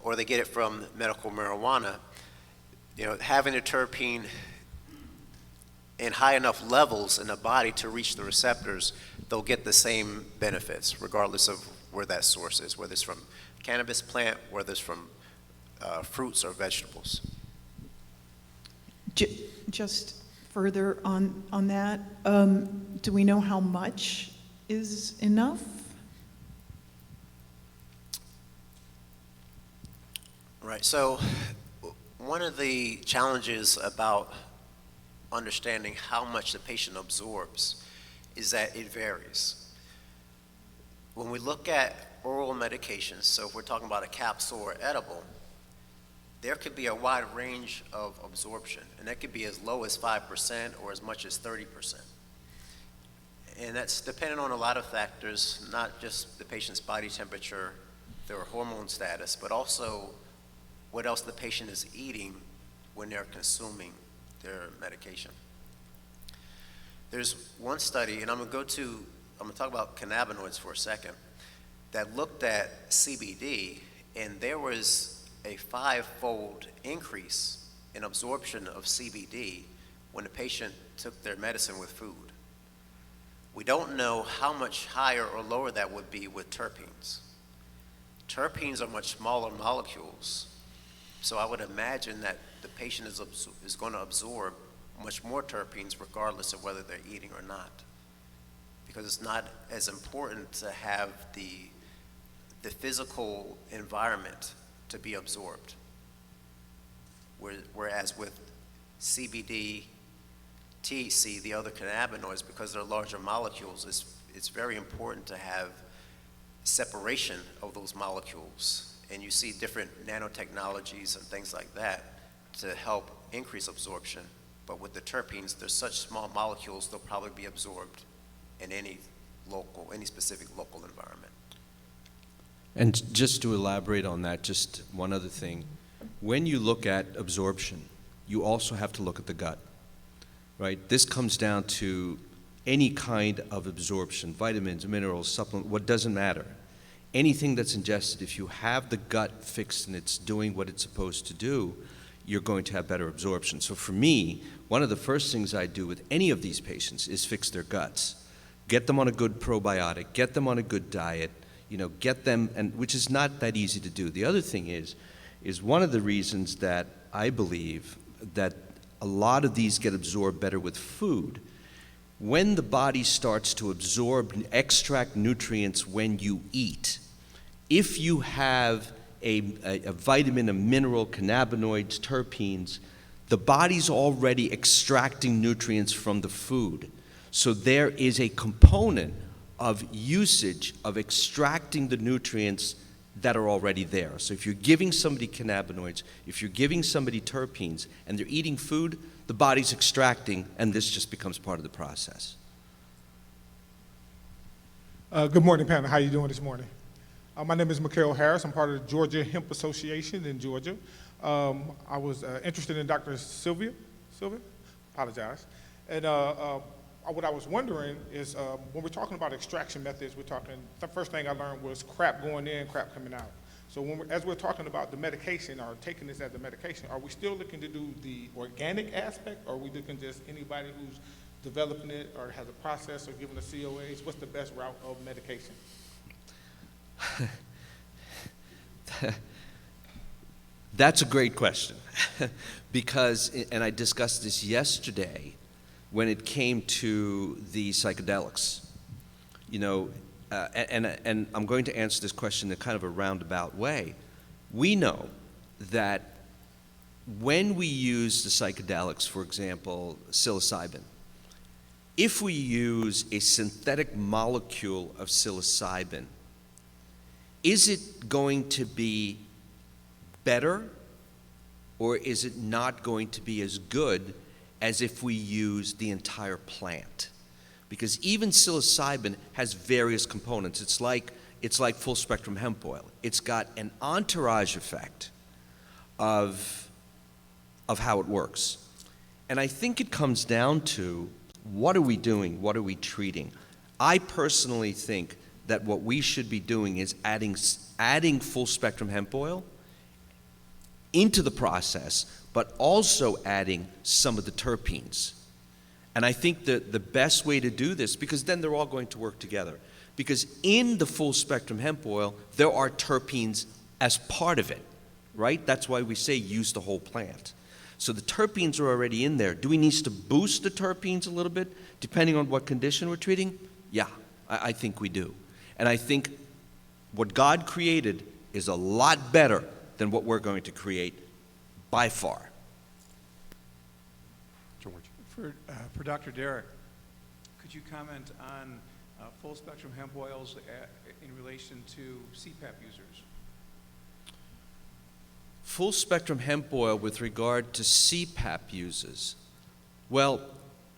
or they get it from medical marijuana, you know, having a terpene in high enough levels in the body to reach the receptors, they'll get the same benefits regardless of where that source is, whether it's from cannabis plant, whether it's from fruits or vegetables. Just further on that, do we know how much is enough? Right, so one of the challenges about understanding how much the patient absorbs is that it varies. When we look at oral medications, so if we're talking about a capsule or edible, there could be a wide range of absorption, and that could be as low as 5% or as much as 30%. And that's dependent on a lot of factors, not just the patient's body temperature, their hormone status, but also what else the patient is eating when they're consuming their medication. There's one study, and I'm gonna talk about cannabinoids for a second, that looked at CBD, and there was a 5-fold increase in absorption of CBD when the patient took their medicine with food. We don't know how much higher or lower that would be with terpenes. Terpenes are much smaller molecules, so I would imagine that the patient is going to absorb much more terpenes regardless of whether they're eating or not, because it's not as important to have the physical environment to be absorbed. Whereas with CBD, THC, the other cannabinoids, because they're larger molecules, it's very important to have separation of those molecules. And you see different nanotechnologies and things like that to help increase absorption. But with the terpenes, they're such small molecules, they'll probably be absorbed in any specific local environment. And just to elaborate on that, just one other thing. When you look at absorption, you also have to look at the gut, right? This comes down to any kind of absorption, vitamins, minerals, supplements, what doesn't matter. Anything that's ingested, if you have the gut fixed and it's doing what it's supposed to do, you're going to have better absorption. So for me, one of the first things I do with any of these patients is fix their guts. Get them on a good probiotic, get them on a good diet, get them, and which is not that easy to do. The other thing is one of the reasons that I believe that a lot of these get absorbed better with food. When the body starts to absorb, extract nutrients when you eat, if you have a vitamin, a mineral, cannabinoids, terpenes, the body's already extracting nutrients from the food. So there is a component of usage of extracting the nutrients that are already there. So if you're giving somebody cannabinoids, if you're giving somebody terpenes, and they're eating food, the body's extracting, and this just becomes part of the process. Good morning, panel. How are you doing this morning? My name is Mikhail Harris. I'm part of the Georgia Hemp Association in Georgia. I was interested in Dr. Sylvia? Apologize. And what I was wondering is when we're talking about extraction methods, the first thing I learned was crap going in, crap coming out. So as we're talking about the medication or taking this as a medication, are we still looking to do the organic aspect, or are we looking just anybody who's developing it or has a process or giving the COAs? What's the best route of medication? That's a great question because, and I discussed this yesterday when it came to the psychedelics, and I'm going to answer this question in kind of a roundabout way. We know that when we use the psychedelics, for example, psilocybin, if we use a synthetic molecule of psilocybin, is it going to be better, or is it not going to be as good as if we use the entire plant? Because even psilocybin has various components. It's like full spectrum hemp oil. It's got an entourage effect of how it works. And I think it comes down to, what are we doing? What are we treating? I personally think that what we should be doing is adding full spectrum hemp oil into the process, but also adding some of the terpenes. And I think that the best way to do this, because then they're all going to work together, because in the full spectrum hemp oil, there are terpenes as part of it, right? That's why we say use the whole plant. So the terpenes are already in there. Do we need to boost the terpenes a little bit, depending on what condition we're treating? Yeah, I think we do. And I think what God created is a lot better than what we're going to create by far. George. For Dr. Derrick, could you comment on full spectrum hemp oils in relation to CPAP users? Full spectrum hemp oil with regard to CPAP users. Well,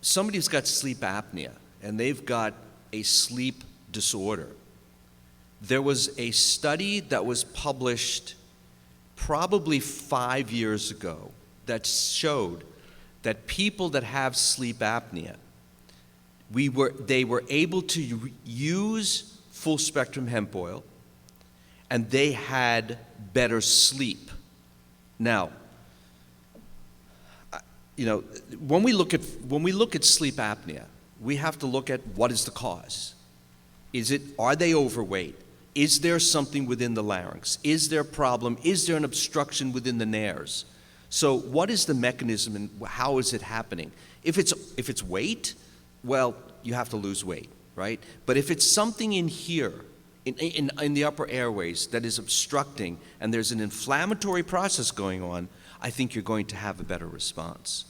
somebody's got sleep apnea and they've got a sleep disorder. There was a study that was published probably 5 years ago that showed that people that have sleep apnea, they were able to use full spectrum hemp oil and they had better sleep. Now, when we look at sleep apnea, we have to look at what is the cause. Are they overweight? Is there something within the larynx? Is there a problem? Is there an obstruction within the nares? So what is the mechanism and how is it happening? If it's weight, well, you have to lose weight, right? But if it's something in here, in the upper airways that is obstructing and there's an inflammatory process going on, I think you're going to have a better response.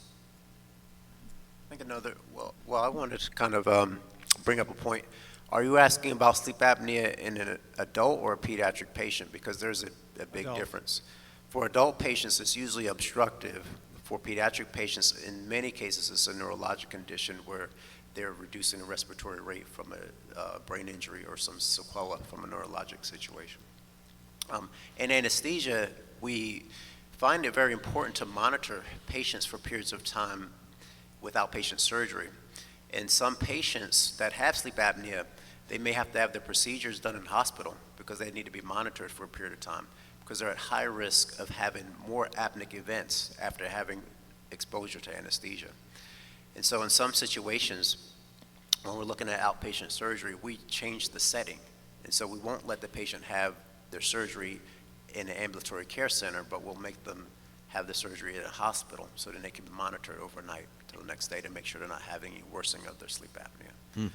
I think I wanted to kind of bring up a point. Are you asking about sleep apnea in an adult or a pediatric patient? Because there's a big difference. For adult patients, it's usually obstructive. For pediatric patients, in many cases, it's a neurologic condition where they're reducing the respiratory rate from a brain injury or some sequela from a neurologic situation. In anesthesia, we find it very important to monitor patients for periods of time with outpatient surgery. And some patients that have sleep apnea, they may have to have their procedures done in hospital because they need to be monitored for a period of time because they're at high risk of having more apneic events after having exposure to anesthesia. And so in some situations, when we're looking at outpatient surgery, we change the setting. And so we won't let the patient have their surgery in an ambulatory care center, but we'll make them have the surgery at a hospital so that they can be monitored overnight till the next day to make sure they're not having any worsening of their sleep apnea.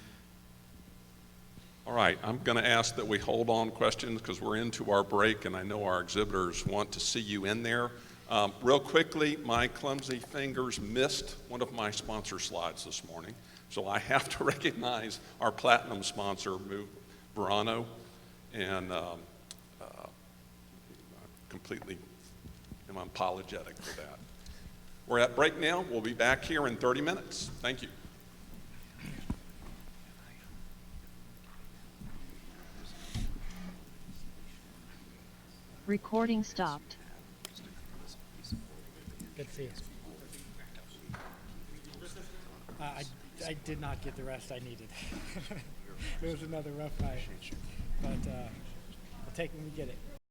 All right, I'm going to ask that we hold on questions because we're into our break, and I know our exhibitors want to see you in there. Real quickly, my clumsy fingers missed one of my sponsor slides this morning, so I have to recognize our platinum sponsor, Verano, and completely am apologetic for that. We're at break now. We'll be back here in 30 minutes. Thank you. Recording stopped. Good to see you. I did not get the rest I needed. It was another rough night, but we'll take it when we get it.